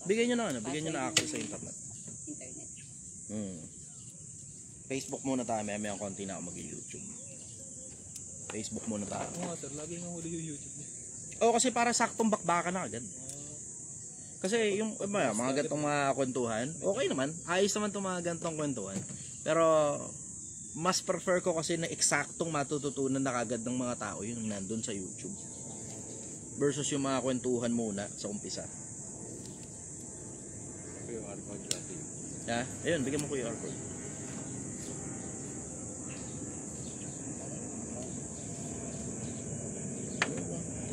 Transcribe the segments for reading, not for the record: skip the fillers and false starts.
Bigyan nyo na ano, bigyan nyo na access sa internet. Internet. Facebook muna tayo, may konti na ako mag-YouTube. Facebook muna tayo. Oo sir, lagi nga huli yung YouTube niya. Oo, kasi para saktong bakbakan na agad. Kasi yung mga gantong mga kwentuhan, okay naman. Ayos naman itong mga gantong kwentuhan. Pero mas prefer ko kasi na eksaktong matututunan na kagad ng mga tao yung nandun sa YouTube. Versus yung mga kwentuhan muna sa umpisa. QR code natin. Ha? Ayun, bigyan mo QR code.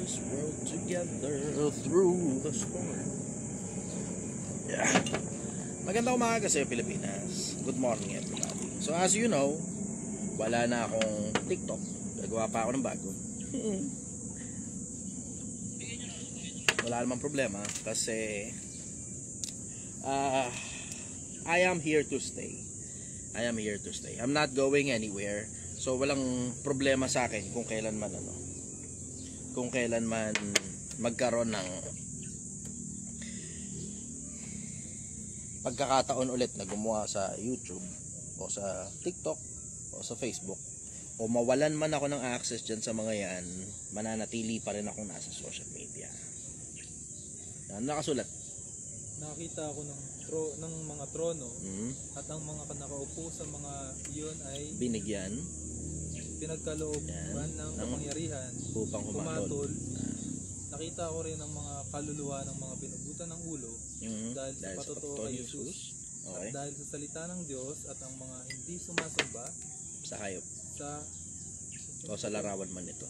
This world together through the storm. Yeah. Magandang umaga sa Pilipinas. Good morning everybody. So as you know, wala na akong TikTok. Gagawa pa ako ng bago. Wala namang problema kasi I am here to stay. I am here to stay. I'm not going anywhere. So walang problema sa akin kung kailan man magkaroon ng pagkakataon ulit na gumawa sa YouTube o sa TikTok o sa Facebook o mawalan man ako ng access dyan sa mga yan, mananatili pa rin akong nasa social media. Yan, nakasulat. Nakakita ako ng mga trono at ang mga nakaupo sa mga iyon ay binigyan pinagkalooban ng kapangyarihan upang humatol. Nakita ko rin ang mga kaluluwa ng mga pinugutan ng ulo dahil sa patotoo kay Jesus. Okay. At dahil sa salita ng Diyos at ang mga hindi sumasamba sa hayop o sa larawan man ito.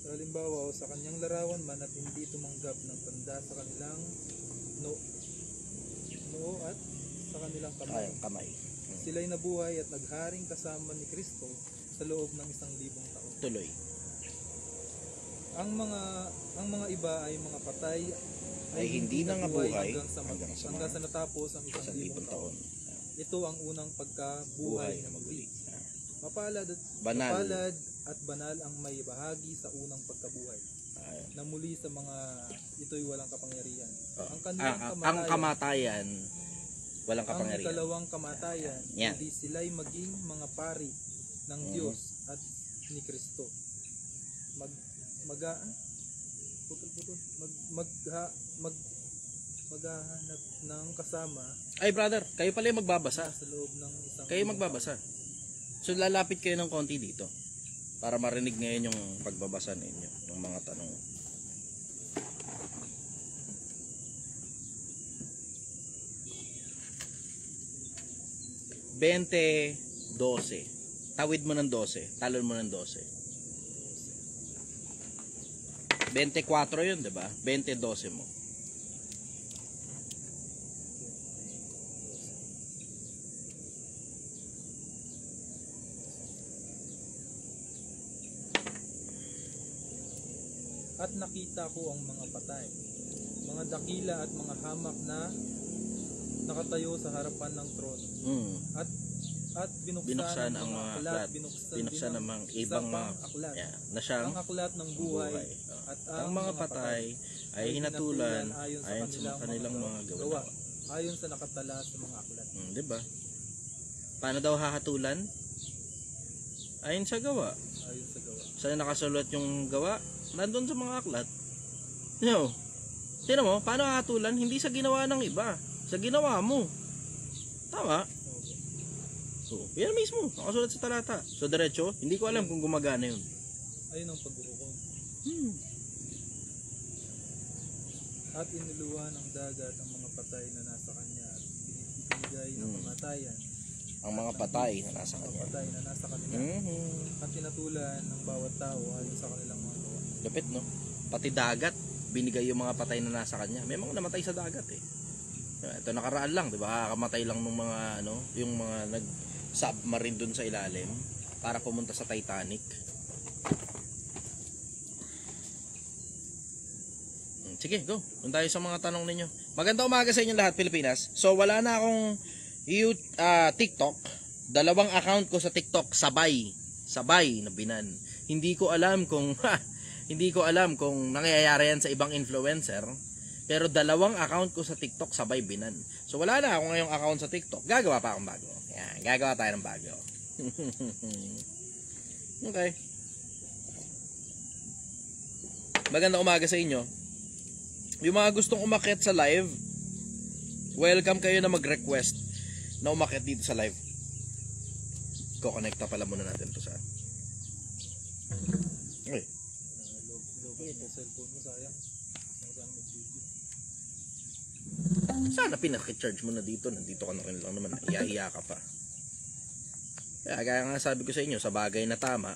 Sa halimbawa o sa kanyang larawan man at hindi tumanggap ng tanda sa kanilang noo at sa kanilang kamay. Sila'y nabuhay at nagharing kasama ni Kristo sa loob ng 1,000 taon. Tuloy. Ang mga iba ay mga patay ay hindi na nabuhay hanggang sa natapos ang 1,000 taon. Ito ang unang pagkabuhay na maguli. Mapalad at banal ang may bahagi sa unang pagkabuhay. Na muli sa mga ito'y walang kapangyarihan. Ang kamatayan walang kapangyarihan. Ang ikalawang kamatayan, hindi sila'y maging mga pari ng Diyos at ni Kristo. Maghahanap ng kasama. Ay brother, kayo pala yung magbabasa. Sa loob ng isang kayo magbabasa. So lalapit kayo ng konti dito para marinig ngayon yung pagbabasa ninyo ng mga tanong. $20.12. Tawid mo ng 12, talon mo ng 12. 24 yun, diba? 20.12 mo. At nakita ko ang mga patay, mga dakila at mga hamak na nakatayo sa harapan ng trono. At binuksan ang mga aklat, binuksan ng mga ibang mga aklat. Na siyang ang aklat ng buhay. At ang mga patay ay hinatulan ayon sa kanilang mga gawa. Ayon sa nakatala sa mga aklat. Diba? Paano daw hahatulan? Ayon sa gawa. Ayon sa gawa. Saan nakasulat yung gawa? Nandun sa mga aklat. Tingnan mo, paano hahatulan? Hindi sa ginawa ng iba, sa ginawa mo. Tama? So, yan mismo, nakasulat sa talata. So, diretso, hindi ko alam kung gumagana yun. Ayun ang paghuhukom. At inuluwa ng dagat ang mga patay na nasa kanya at binigay ng kamatayan. Ang mga patay na nasa kanya. Patay na nasa kanila. At pinatulan ng bawat tao ayon sa kanilang mga gawa. Lapit, no? Pati dagat, binigay yung mga patay na nasa kanya. May mga namatay sa dagat eh. Ito nakaraan lang, di ba? Kakamatay lang ng mga yung mga nag-submarine dun sa ilalim para pumunta sa Titanic. Sige, go. Doon tayo sa mga tanong ninyo. Magandang umaga sa inyo lahat, Pilipinas. So, wala na akong TikTok. 2 account ko sa TikTok, sabay na binan. Hindi ko alam kung nangyayari yan sa ibang influencer. Pero 2 account ko sa TikTok sabay binan. So wala na ako ngayong account sa TikTok. Gagawa pa akong bago. Yan, gagawa tayo ng bago. Okay. Magandang umaga sa inyo. Yung mga gustong umakyat sa live, welcome kayo na mag-request na umakyat dito sa live. Ko-connecta pala muna natin to sa. Okay. Ito cellphone mo sayang. Sana pinaki-charge mo na dito. Nandito ka na rin lang naman. Iya-iya ka pa. Kaya gaya nga sabi ko sa inyo, sa bagay na tama,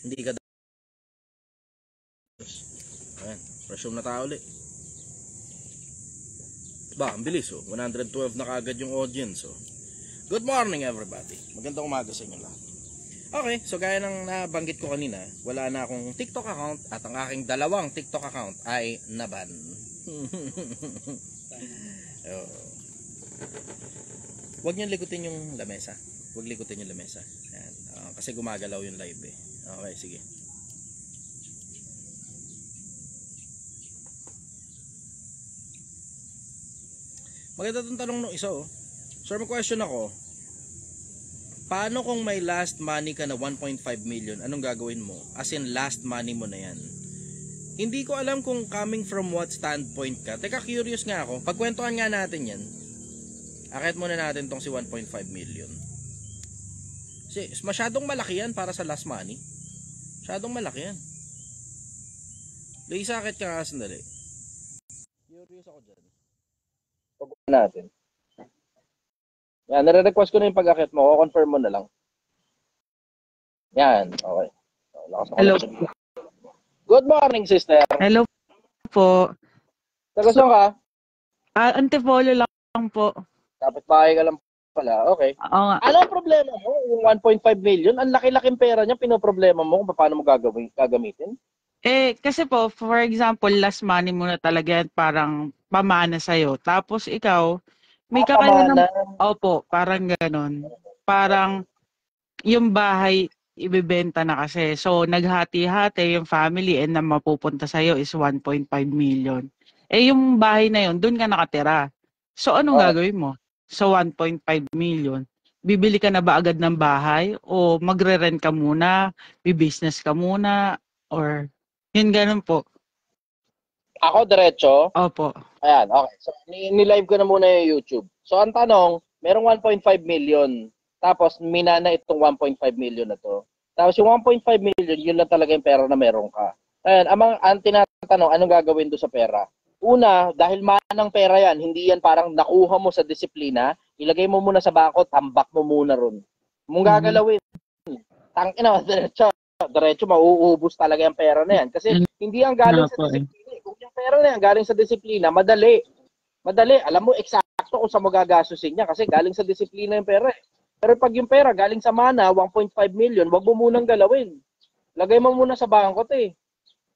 hindi ka ayan, resume na tao ulit. Ba, ang bilis oh. 112 na kagad yung audience oh. Good morning everybody. Magandang umaga sa inyo lahat. Okay, so gaya ng nabanggit ko kanina, wala na akong TikTok account at ang aking 2 TikTok account ay naban. Huwag niyo likutin yung lamesa. Huwag likutin yung lamesa. Ayan. Kasi gumagalaw yung live eh. Okay, sige. Maganda itong tanong nung isa oh. Sir, may question ako. Paano kung may last money ka na 1.5 million, anong gagawin mo? As in last money mo na yan. Hindi ko alam kung coming from what standpoint ka. Teka, curious nga ako. Pagkwentuhan nga natin yan. Akit muna natin tong si 1.5 million. Kasi masyadong malaki yan para sa last money. Masyadong malaki yan. Lisa, akit ka nga sandali. Curious ako dyan. Pag-uwan natin. Yan, nare-request ko na yung pag-akit mo. O-confirm mo na lang. Yan, okay. Hello. Good morning, sister. Hello po. Taga-saan ka? Antipolo lang po. Kapit-bahay ka lang pala. Okay. Oo nga. Ano ang problema mo? Yung 1.5 million, ang laki-laking pera niya, pinoproblema mo kung paano mo gagamitin? Kasi po, for example, last money mo na talaga yan, parang pamana sa'yo. Tapos ikaw, may kakayanan. Opo, parang ganon. Parang yung bahay, ibebenta na kasi. So, naghati-hati yung family and na mapupunta sa'yo is 1.5 million. Yung bahay na yun, dun ka nakatira. So, anong gagawin mo? So, 1.5 million. Bibili ka na ba agad ng bahay? O magre-rent ka muna? Bibusiness ka muna? Or, yun ganun po. Ako, diretso? Opo. Ayan, okay. So, ni-live ko na muna yung YouTube. So, ang tanong, merong 1.5 million. Tapos, minana itong 1.5 million na to. Tapos, yung 1.5 million, yun lang talaga yung pera na meron ka. Ayan, ang tinatanong, anong gagawin doon sa pera? Una, dahil manang pera yan, hindi yan parang nakuha mo sa disiplina, ilagay mo muna sa bangko, tambak mo muna ron. Mong gagalawin. Tangina, diretso, mauubos talaga yung pera na yan. Kasi, hindi ang galing sa disiplina. Kung yung pera na yan, galing sa disiplina, madali. Madali. Alam mo, eksakto kung saan mo gagastusin niya kasi galing sa disiplina yung pera eh. Pero pag yung pera galing sa mana, 1.5 million, wag mo munang galawin. Lagay mo muna sa bangko eh.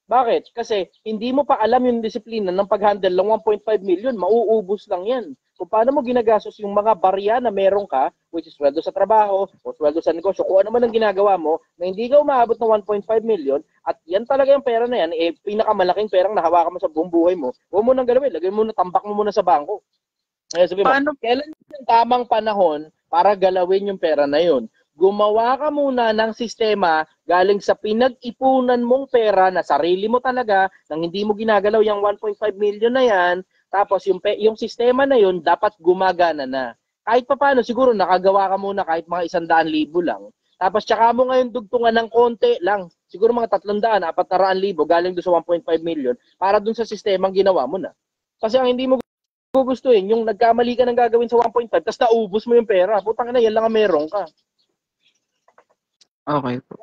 Bakit? Kasi hindi mo pa alam yung disiplina ng pag-handle ng 1.5 million, mauubos lang yan. Kung paano mo ginagastos yung mga barya na meron ka, which is sweldo sa trabaho, o sweldo sa negosyo, kung ano man ang ginagawa mo, na hindi ka umaabot ng 1.5 million, at yan talaga yung pera na yan, pinakamalaking perang nahawakan mo sa buong buhay mo, huwag mo nang galawin, lagay mo na, tambak mo muna sa bangko. Sabi mo, kailan yung tamang panahon para galawin yung pera na yun? Gumawa ka muna ng sistema galing sa pinag-ipunan mong pera na sarili mo talaga, nang hindi mo ginagalaw yung 1.5 million na yan, tapos yung sistema na yun dapat gumagana na. Kahit pa paano, siguro nakagawa ka muna kahit mga 100,000 lang. Tapos tsaka mo ngayon dugtungan ng konti lang. Siguro mga 300, 400,000 galing doon sa 1.5 million para doon sa sistemang ginawa mo na. Kasi ang hindi mo gugustuhin, yung nagkamali ka ng gagawin sa 1.5, tapos naubos mo yung pera. Putang ina, yan lang ang meron ka. Okay po.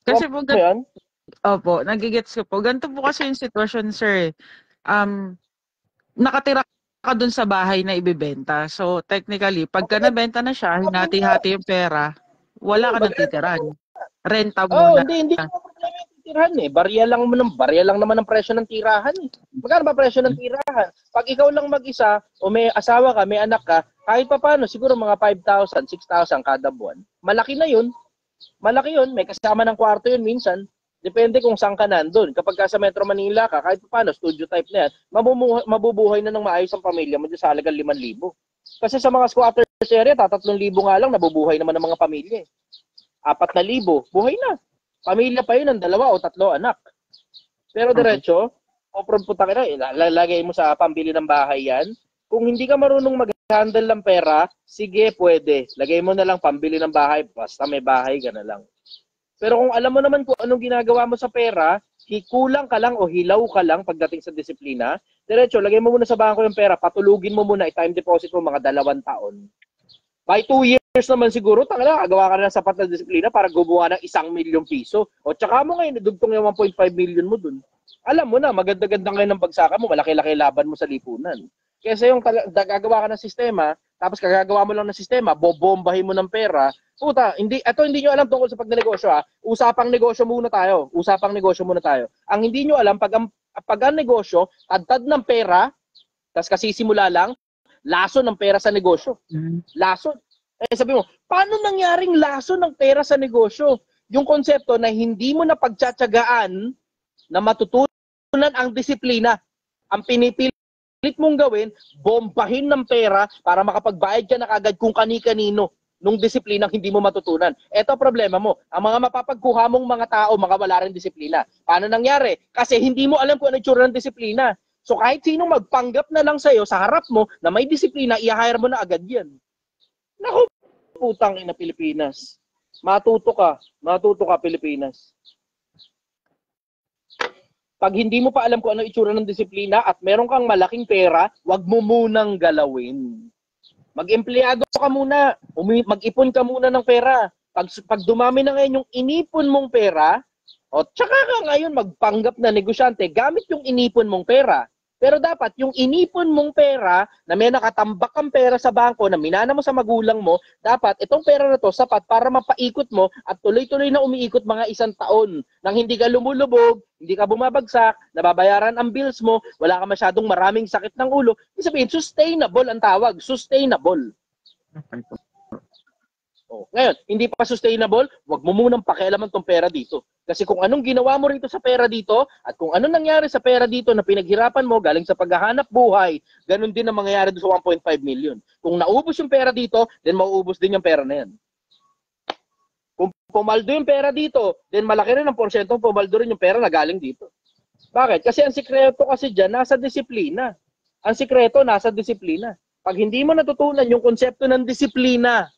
Kasi po, opo, nagigets ko po. Ganito po kasi yung sitwasyon, sir. Nakatira ka dun sa bahay na ibebenta. So, technically, pagka nabenta na siya, hinati-hati yung pera, wala ka nang titiran. Renta muna. Hindi ko problema yung titirahan eh. Barya lang naman ang presyo ng tirahan eh. Magkano ba presyo ng tirahan? Pag ikaw lang mag-isa, o may asawa ka, may anak ka, kahit pa paano, siguro mga 5,000, 6,000 kada buwan. Malaki na yun. Malaki yun. May kasama ng kwarto yun minsan. Depende kung saan ka nandun. Kapag ka sa Metro Manila ka, kahit paano, studio type na yan, mabubuhay na ng maayos ang pamilya mo dyan sa halagang 5,000. Kasi sa mga squatters area, 3,000 nga lang, nabubuhay naman ng mga pamilya. 4,000, buhay na. Pamilya pa yun ng 2 o 3 anak. Pero diretso, pupunta ka na, lalagay mo sa pambili ng bahay yan. Kung hindi ka marunong mag-handle ng pera, sige, pwede. Lagay mo na lang pambili ng bahay, basta may bahay, gana lang. Pero kung alam mo naman kung anong ginagawa mo sa pera, kulang ka lang o hilaw ka lang pagdating sa disiplina, diretso, lagay mo muna sa bangko yung pera, patulugin mo muna, i-time deposit mo mga 2 taon. By 2 years naman siguro, kagawa ka na ng sapat na disiplina para gumawa ng 1,000,000 piso. O tsaka mo ngayon, dugtong yung 1.5 million mo dun. Alam mo na, maganda-ganda ngayon ng bagsakan mo, malaki-laki laban mo sa lipunan. Kesa yung gagawa ka ng sistema, tapos kagagawa mo lang ng sistema, bobombahin mo ng pera, puta, hindi nyo alam tungkol sa pagnegosyo ha. Usapang negosyo muna tayo. Ang hindi nyo alam, pag ang negosyo, tad ng pera, tapos kasisimula lang, laso ng pera sa negosyo. Laso. Sabi mo, paano nangyaring laso ng pera sa negosyo? Yung konsepto na hindi mo na pagtsatsagaan na matutunan ang disiplina. Ang pinipilit mong gawin, bombahin ng pera para makapagbayad ka na kagad kung kani-kanino nung disiplinang hindi mo matutunan. Ito problema mo. Ang mga mapapagkuha mong mga tao, mga wala rin disiplina. Paano nangyari? Kasi hindi mo alam kung ano itsura ng disiplina. So kahit sinong magpanggap na lang sa'yo sa harap mo na may disiplina, i-hire mo na agad yan. Naku, putang ina Pilipinas. Matuto ka Pilipinas. Pag hindi mo pa alam kung ano itsura ng disiplina at meron kang malaking pera, wag mo munang galawin. Mag-empleyado ka muna, mag-ipon ka muna ng pera. Pag dumami na ngayon yung inipon mong pera, o tsaka ka ngayon magpanggap na negosyante gamit yung inipon mong pera. Pero dapat yung inipon mong pera na may nakatambak kang pera sa bangko na minana mo sa magulang mo, dapat itong pera na to sapat para mapaikot mo at tuloy-tuloy na umiikot mga 1 taon nang hindi ka lumulubog, hindi ka bumabagsak, nababayaran ang bills mo, wala ka masyadong maraming sakit ng ulo. Ibig sabihin, sustainable ang tawag. Sustainable. Oh, ngayon, hindi pa sustainable, wag mo munang pakialaman tong pera dito. Kasi kung anong ginawa mo rito sa pera dito at kung anong nangyari sa pera dito na pinaghirapan mo galing sa paghahanap buhay, ganun din ang mangyayari doon sa 1.5 million. Kung naubos yung pera dito, then mauubos din yung pera na yan. Kung pumaldo yung pera dito, then malaki rin ang porsyentong pumaldo rin yung pera na galing dito. Bakit? Kasi ang sikreto kasi dyan, nasa disiplina. Ang sikreto, nasa disiplina. Pag hindi mo natutunan yung konsepto ng disiplina,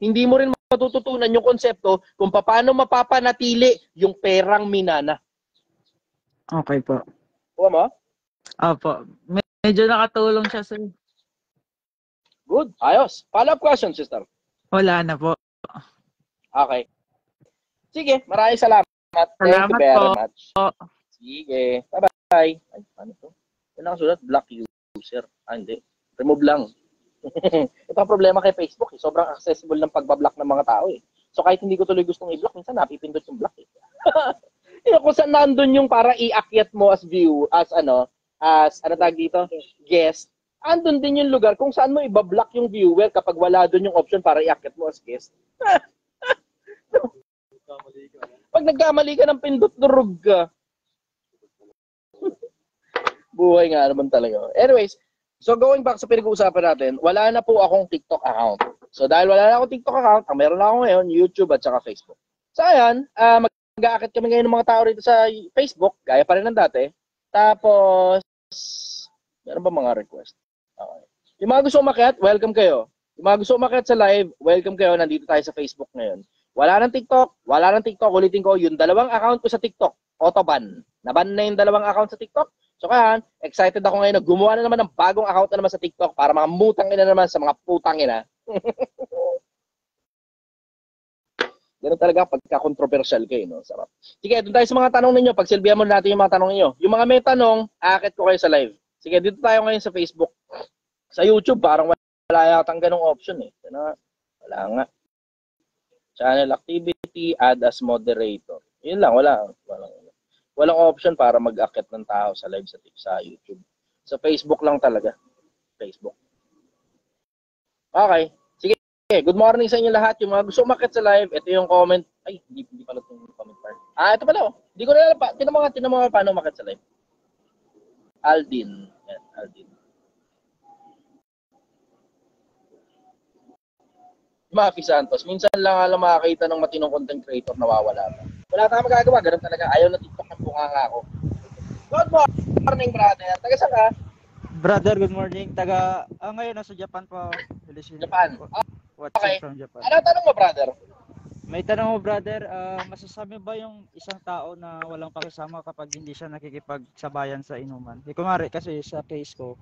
hindi mo rin matututunan yung konsepto kung paano mapapanatili yung perang minana. Okay po. Kuha mo? Opo. Medyo nakatulong siya, sir. Good. Ayos. Follow-up question, sister. Wala na po. Okay. Sige, maraming salamat. Thank you very much. Sige. Bye-bye. Ay, ano to? Yan nakasulat, block user. Hindi. Remove lang. Ito ang problema kay Facebook. Sobrang accessible ng pagbablock ng mga tao. So kahit hindi ko tuloy gustong i-block, minsan napipindot yung block. Kung saan nandun yung para iakyat mo as view, as ano tag dito? Guest. Andun din yung lugar kung saan mo ibablock yung viewer kapag wala dun yung option para iakyat mo as guest. Pag nagkamali ka ng pindot, durog ka. Buhay nga naman talaga. Anyways, so going back sa pinag-uusapan natin, wala na po akong TikTok account. So dahil wala na akong TikTok account, ang meron na ako ngayon, YouTube at saka Facebook. So ayan, mag-aakit kami ngayon ng mga tao rito sa Facebook, gaya pa rin ng dati. Tapos, meron ba mga request? Okay. Yung mga gusto umakyat, welcome kayo. Yung mga gusto umakyat sa live, welcome kayo. Nandito tayo sa Facebook ngayon. Wala nang TikTok, ulitin ko, yung 2 account ko sa TikTok, auto-ban. Naban na yung 2 account sa TikTok. So kaya, excited ako ngayon na gumawa na naman ng bagong account na naman sa TikTok para mga mutang ina naman sa mga putang ina. Ganun talaga pagka-controversial kayo, no? Sarap. Sige, doon tayo sa mga tanong ninyo. Pagsilbihan mo natin yung mga tanong ninyo. Yung mga may tanong, aakit ko kayo sa live. Sige, dito tayo ngayon sa Facebook. Sa YouTube, parang wala yatang ganong option eh. Wala nga. Channel activity, add as moderator. Yun lang, walang option para mag-akit ng tao sa live sa YouTube. Sa Facebook lang talaga. Facebook. Okay. Sige. Good morning sa inyo lahat. Yung mga gusto umakit sa live, ito yung comment. Ay, hindi pala itong comment part. Ito pala oh. Hindi ko na alam pa. Tinan mo nga paano umakyat sa live. Aldin. Yan, Aldin. Mafi Santos. Minsan lang alam makakita ng matinong content creator na wawala pa. Wala tayong magagawa. Ganun talaga. Ayaw na TikTok ng bunga nga ako. Good morning, brother. Taga saan ka? Brother, good morning. Ngayon nasa Japan po. Japan. Watching Okay. from Japan. Ano tanong mo, brother? May tanong mo, brother, masasabi ba yung isang tao na walang pakisama kapag hindi siya nakikipagsabayan sa inuman? Kumari kasi sa case ko,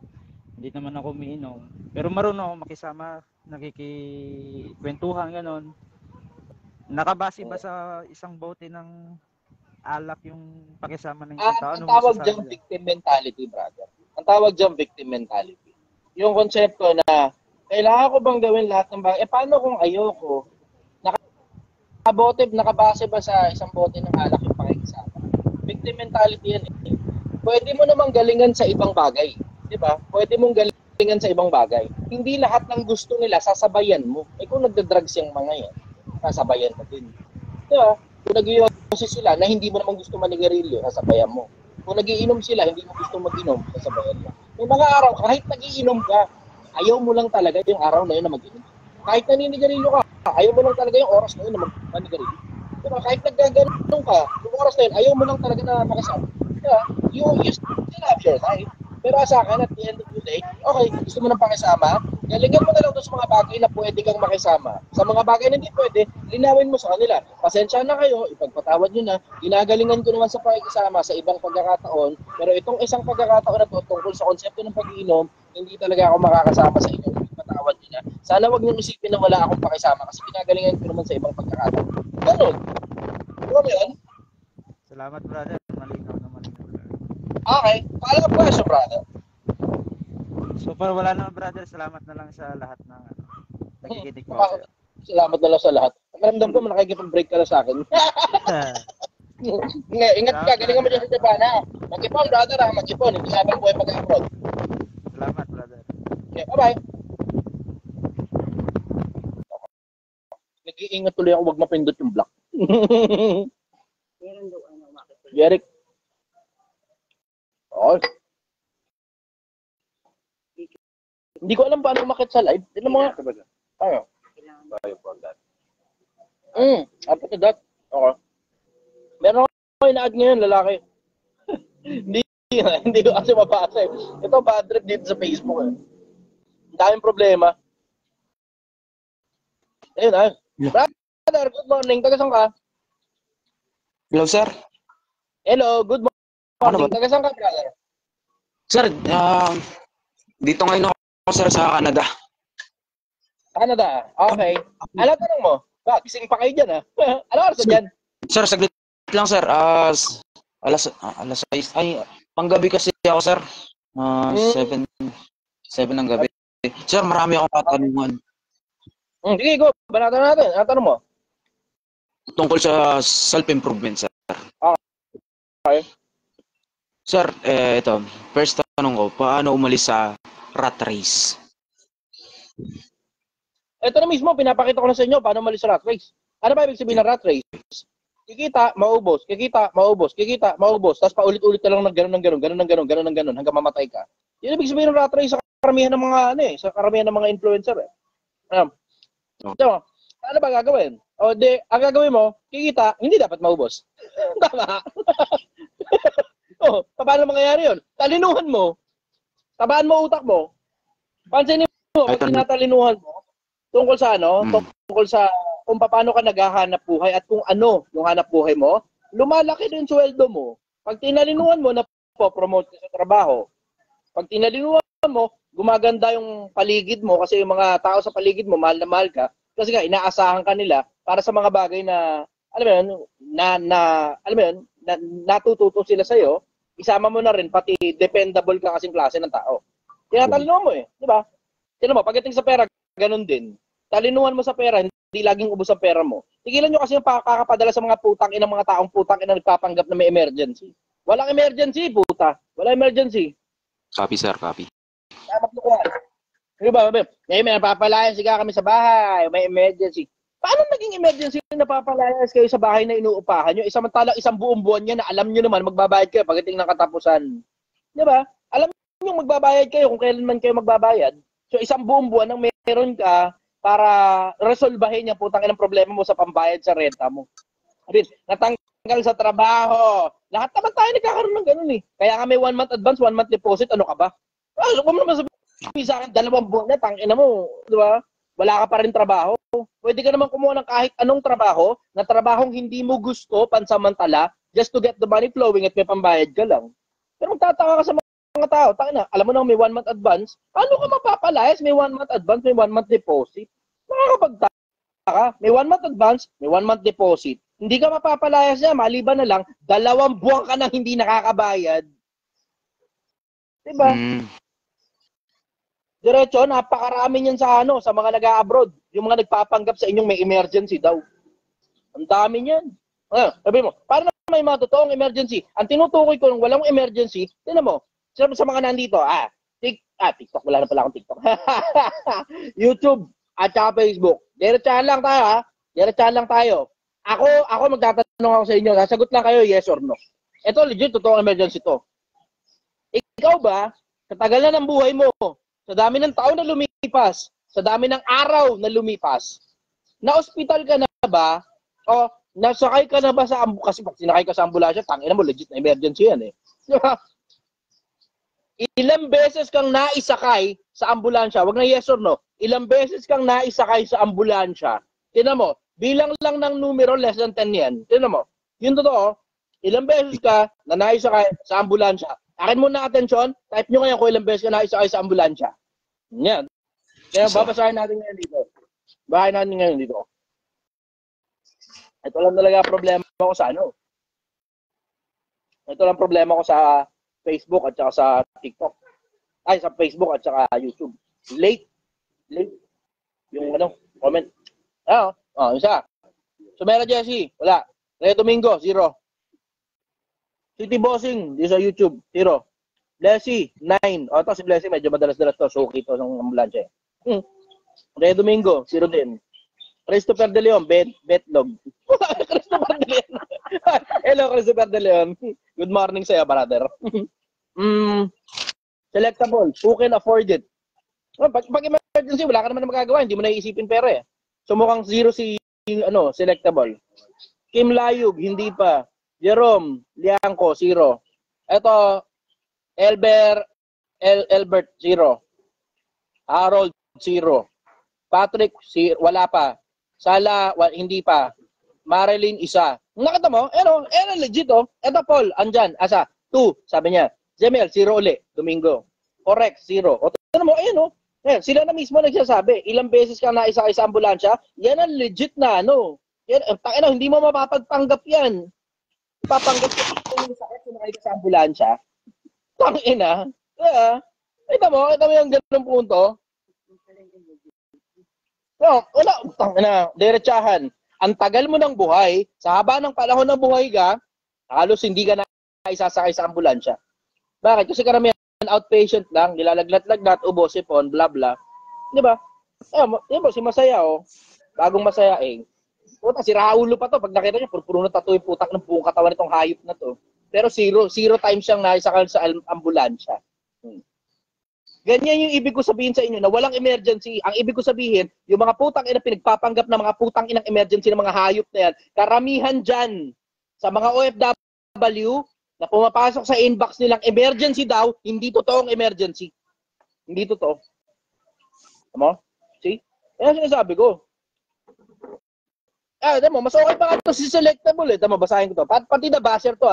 hindi naman ako umiinom. Pero marunong ako makisama, nakikikwentuhan, ganon. Nakabase ba sa isang bote ng alak yung pakisama ng isang tao? Ang tawag dyan victim mentality, brother. Ang tawag dyan victim mentality. Yung konsepto na kailangan ko bang gawin lahat ng bagay? Paano kung ayoko? Nakabase ba sa isang bote ng alak yung pakikisama? Victim mentality yan eh. Pwede mo namang galingan sa ibang bagay. Di ba? Pwede mong galingan sa ibang bagay. Hindi lahat ng gusto nila sasabayan mo. Kung nagda-drugs yung mga yan, sasabayan mo din. Di ba? Kung nag-iose sila na hindi mo naman gusto manigarilyo, sasabayan mo. Kung nagiinom sila, hindi mo gusto mag-inom, sasabayan mo. May mga araw, kahit nagiinom ka, ayaw mo lang talaga yung araw na yun na mag-inom. Kahit naninigarilyo ka, ayaw mo lang talaga yung oras na yun na manigarilyo. Diba? Kahit naggaganong ka, yung oras na yun, ayaw mo lang talaga na makasama. Diba? You still have your life. Pero sa akin, at the end of the day, okay, gusto mo nang pakisama, galingan mo na lang doon sa mga bagay na pwede kang makisama. Sa mga bagay na hindi pwede, linawin mo sa kanila. Pasensya na kayo, ipagpatawad nyo na, ginagalingan ko naman sa pakikisama sa ibang pagkakataon, pero itong isang pagkakataon na to, tungkol sa konsepto ng pag-iinom, hindi talaga ako makakasama sa inyo. Ipagpatawad nyo na. Sana wag nyo isipin na wala akong pakisama kasi ginagalingan ko naman sa ibang pagkakataon. Ganun. Ano ba yun? Salamat, brother. Malinaw naman yun, brother. Okay. Paalam po kayo, brother. So far, wala naman, brother. Salamat na lang sa lahat ng nakikinig mo. Salamat na lang sa lahat. Ramdam ko, nakikipag-break ka na sa akin. Ingat ka, galingan mo dyan sa Japan, ha? Mag-ipon, brother, ha? Mag-ipon. Hindi habang buhay mag-abroad. Salamat, brother. Okay, bye-bye. Nag-iingat tuloy ako, wag mapindot yung block. Jeric. Okay. Hindi ko alam paano umakit sa live. Tignan mo nga. Tayo. Tayo for that. After that. Okay. Meron ako ina-add ngayon, lalaki. Hindi ko kasi mabasa eh. Ito, bad trip dito sa Facebook eh. Ang daming problema. Ayun ah. Brother, good morning. Taga saan ka? Hello, sir. Hello, good morning. Ano ba? Taga saan ka, brother? Sir, dito ngayon ako, sir, sa Canada. Canada. Okay. Ano tanong mo? Gising pa kayo dyan, ha? Ano oras dyan? Sir, saglit lang, sir. Alas 6. Ay, panggabi kasi ako, sir. 7 ng gabi. Sir, marami akong tatanungan. Sige, go. Banatan natin. Ano tanong mo? Tungkol sa self-improvement, sir. Okay. Sir, ito. First tanong ko, paano umalis sa rat race? Ito na mismo, pinapakita ko na sa inyo paano umalis sa rat race. Ano ba ibig sabihin ng rat race? Kikita, maubos, kikita, maubos, kikita, maubos. Tapos paulit-ulit ka lang ng gano'n hanggang mamatay ka. Yun ibig sabihin ng rat race sa karamihan ng mga sa karamihan ng mga influencer eh. So, ano ba gagawin? O di, ang gagawin mo, kikita, hindi dapat maubos. Tama. Paano mangyayari yun? Talinuhan mo. Tabaan mo utak mo. Pansinin mo, pag tinatalinuhan mo, tungkol sa tungkol sa kung paano ka naghahanap buhay at kung ano yung hanap buhay mo, lumalaki din sweldo mo. Pag tinalinuhan mo na po-promote ka sa trabaho, pag tinalinuhan mo, gumaganda yung paligid mo kasi yung mga tao sa paligid mo, mahal na mahal ka, kasi nga inaasahan ka nila para sa mga bagay na, alam mo yun, alam mo yun, natututo sila sa'yo, isama mo na rin, pati dependable ka kasing klase ng tao. Tinatalinuhan mo eh, di ba? Tignan mo, pagdating sa pera, ganun din. Talinuhan mo sa pera, hindi laging ubos ang pera mo. Tigilan nyo kasi yung kakapadala sa mga putang inang mga taong putang inang nagpapanggap na may emergency. Walang emergency, puta. Walang emergency. Copy, sir, copy. Tama ko. Di ba? May napapalayan siga kami sa bahay, may emergency. Paano naging emergency na napapalayas kayo sa bahay na inuupahan nyo? Samantalang isang buong buwan niya na alam nyo naman magbabayad kayo pagdating ng katapusan. Di ba? Alam nyo magbabayad kayo kung kailan man kayo magbabayad. So isang buong buwan nang meron ka para resolbahin yung putang inang problema mo sa pambayad sa renta mo. Sabi, natanggal sa trabaho. Lahat naman tayo nagkakaroon ng ganun eh. Kaya nga may 1 month advance, 1 month deposit, ano ka ba? So kung naman sabihin sa akin, 2 buwan na, tangina mo, di ba? Wala ka pa rin trabaho. Pwede ka naman kumuha ng kahit anong trabaho na trabahong hindi mo gusto pansamantala just to get the money flowing at may pambayad ka lang. Pero magtataka ka sa mga tao, tangina, alam mo na may 1 month advance, paano ka mapapalayas? May 1 month advance, may 1 month deposit. Nakakapagtaka. May 1 month advance, may 1 month deposit. Hindi ka mapapalayas niya, maliban na lang, 2 buwan ka nang hindi nakakabayad. Diba? Diretso, napakarami niyan sa sa mga nag-a-abroad. Yung mga nagpapanggap sa inyong may emergency daw. Ang dami niyan. Sabi mo, para na may mga totoong emergency. Ang tinutukoy ko ng walang emergency, tinan mo, sa mga nandito, TikTok, wala na pala akong TikTok. YouTube at saka Facebook. Diretsahan lang tayo, ha? Diretsahan lang tayo. Ako magtatanong ako sa inyo, sasagot lang kayo, yes or no. Ito, legit, totoong emergency to. Ikaw ba, katagal na ng buhay mo, sa dami ng taon na lumipas, sa dami ng araw na lumipas, na-hospital ka na ba? O nasakay ka na ba sa kasi pag sinakay ka sa ambulansya, tangina mo, legit na emergency yan eh. Ilang beses kang naisakay sa ambulansya, wag na yes or no, ilang beses kang naisakay sa ambulansya, tinan mo, bilang lang ng numero, less than 10 yan, tinan mo, yun totoo, ilang beses ka na naisakay sa ambulansya. Akin muna atensyon, type nyo ngayon kung ilang beses ka naisakay sa ambulansya. Yan. Kaya babasahin natin ngayon dito. Bahay natin ngayon dito. Ito lang talaga problema ko sa Ito lang problema ko sa Facebook at saka sa TikTok. Ay, sa Facebook at saka YouTube. Late. Yung comment. Isa. Sumera Jesse, wala. Rey Domingo, 0. City Bossing, di sa YouTube, 0. Blessy, 9. Ito si Blessy, medyo madalas-dalas to. Suki to ng ambulansya. Rey Domingo, 0 din. Christopher De Leon, Betlog. Christopher De Leon. Hello, Christopher De Leon. Good morning sa'yo, brother. Selectable, who can afford it? Pag emergency, wala ka naman na magagawa. Hindi mo naiisipin pera eh. So mukhang 0 si selectable. Kim Layug, hindi pa. Jerome Liangco, 0. Ito, Elbert, 0. Harold, 0. Patrick, wala pa. Sala, hindi pa. Marilyn, 1. Nakita mo? Legit oh. Ito, Paul, andyan, 2. Sabi niya. Jemel, 0 uli. Domingo. Correct, 0. O, tignan mo, sila na mismo nagsasabi. Ilang beses ka naisakay sa ambulansya, yan ang legit na, Yan, hindi mo mapapagpanggap yan. Papanggap ko yung sakit kung nakita sa ambulansya. Tangina. Ito mo yung ganung punto. Wala. Tangina. Diretsahan. Ang tagal mo ng buhay, sa haba ng panahon ng buhay ka, halos hindi ka na isasakay sa ambulansya. Bakit? Kasi karamihan outpatient lang, nilalaglat-laglat, ubo, sipon, bla bla. Di ba? Si Masaya, bagong masayaing. Puta, si Raulo pa to. Pag nakita niya, puro na tattoo yung putak ng buong katawan nitong hayop na to. Pero 0 times siyang naisakal sa ambulansya. Ganyan yung ibig ko sabihin sa inyo na walang emergency. Ang ibig ko sabihin, yung mga putang ina pinagpapanggap na mga putang inang emergency ng mga hayop na yan, karamihan dyan sa mga OFW na pumapasok sa inbox nilang emergency daw, hindi totoong emergency. Hindi totoo. Tama? See? Yan ang sinasabi ko. Tama, mas okay pa nga ito si Selectable eh. Tama, basahin ko to. Pati na basher to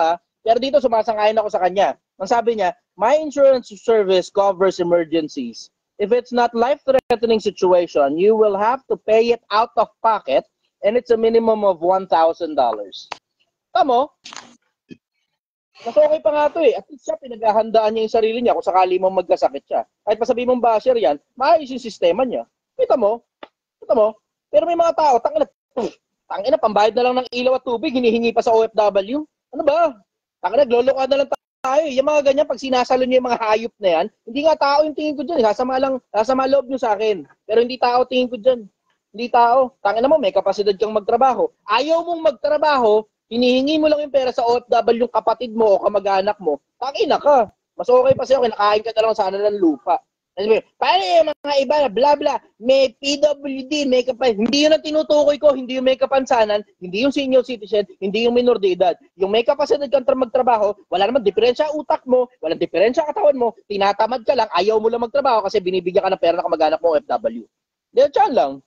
Pero dito sumasang-ayon ako sa kanya. Ang sabi niya, my insurance service covers emergencies. If it's not life-threatening situation, you will have to pay it out of pocket and it's a minimum of $1,000. Tama? Mas okay pa nga ito eh. At least siya, pinaghahandaan niya yung sarili niya kung sakali mong magkasakit siya. Kahit pa sabihin mong basher yan, maayos yung sistema niya. Kita mo? Pero may mga tao, tangina, pambayad na lang ng ilaw at tubig, hinihingi pa sa OFW. Ano ba? Tangina, nagloloko na lang tayo. Yung mga ganyan, pag sinasalo niyo yung mga hayop na yan, hindi nga tao yung tingin ko dyan. Sasama loob nyo sa akin. Pero hindi tao tingin ko dyan. Hindi tao. Tangina mo, may kapasidad kang magtrabaho. Ayaw mong magtrabaho, hinihingi mo lang yung pera sa OFW yung kapatid mo o kamag-anak mo. Tangina ka. Mas okay pa sa'yo, kinakain ka na lang sana ng lupa. Paano yung mga iba, bla bla, may PWD, may hindi yun ang tinutukoy ko, hindi yung may kapansanan, hindi yung senior citizen, hindi yung minor de edad. Yung may kapasidad kang magtrabaho, wala naman diferensya utak mo, walang diferensya katawan mo, tinatamad ka lang, ayaw mo lang magtrabaho kasi binibigyan ka ng pera ng kamag-anak mo OFW. Diyan lang.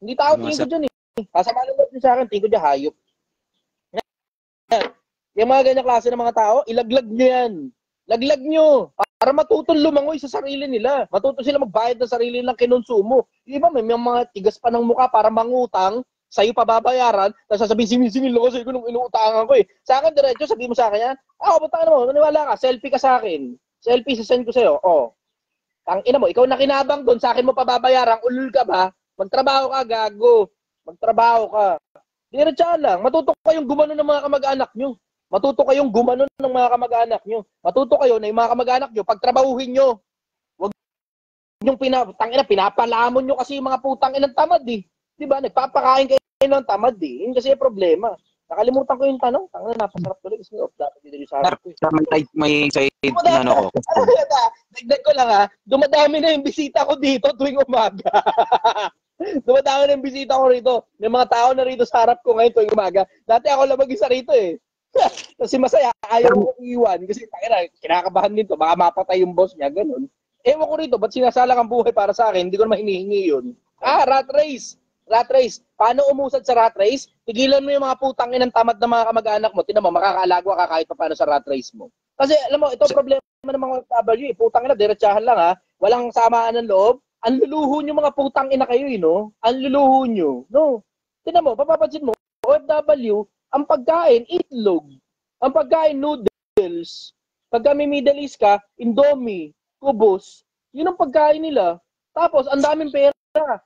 Hindi tao tingin ko dyan eh. Kasama lang din sa akin, tingin ko dyan hayop. Yung mga ganyan klase ng mga tao, ilaglag nyo yan. Laglag nyo. Para matutong lumangoy sa sarili nila. Matuto sila magbayad ng sarili nilang kinonsumo. Di ba may mga tigas pa ng mukha para mangutang, sa'yo pa babayaran, tapos sasabihin, singil ako sa'yo nung inuutangan ko eh. Sa akin, diretso, sabihin mo sa akin yan, punta mo, maniwala ka, selfie ka sa akin. Selfie, sasend ko sa'yo. Tangina mo, ikaw na kinabang doon, sa akin mo pa babayaran, ulul ka ba? Magtrabaho ka, gago. Magtrabaho ka. Diretso lang. Matuto kayong gumano ng mga kamag-anak nyo. Matuto kayong gumanon ng mga kamag-anak nyo. Matuto kayo na yung mga kamag-anak nyo, pagtrabahuhin nyo. Huwag yung pinapalamon nyo kasi yung mga putang inang tamad eh. Diba? Nagpapakain kayo ng tamad eh. Yun kasi yung problema. Nakalimutan ko yung tanong. Tangina, napasarap tuloy. Kasi dapat dito yung sarap ko eh. May side na ano ko. Dagdag ko lang ha. Dumadami na yung bisita ko dito tuwing umaga. Dumadami na yung bisita ko rito. May mga tao na rito sa harap ko ngayon tuwing umaga. Dati ako lang mag-isa rito eh. Kasi masaya, ayaw ko iwan. Kasi kinakabahan nito, baka mapatay yung boss niya, ganun. Ewan ko rito, ba't sinasalang ang buhay para sa akin? Hindi ko naman hinihingi yun. Rat race. Rat race. Paano umusad sa rat race? Tigilan mo yung mga putang inang tamad na mga kamag-anak mo. Tinan mo, makakaalago ka kahit pa paano sa rat race mo. Kasi, alam mo, ito problema ng mga OFW eh. Putang ina, diretsahan lang ha. Walang samaan ng loob. Ang luluho nyo mga putang ina kayo eh, no? Ang luluho nyo. No? Tinan mo, papapansin mo, OFW, ang pagkain, itlog. Ang pagkain, noodles. Pag kami Middle East ka, Indomie, kubos. Yun ang pagkain nila. Tapos, ang daming pera.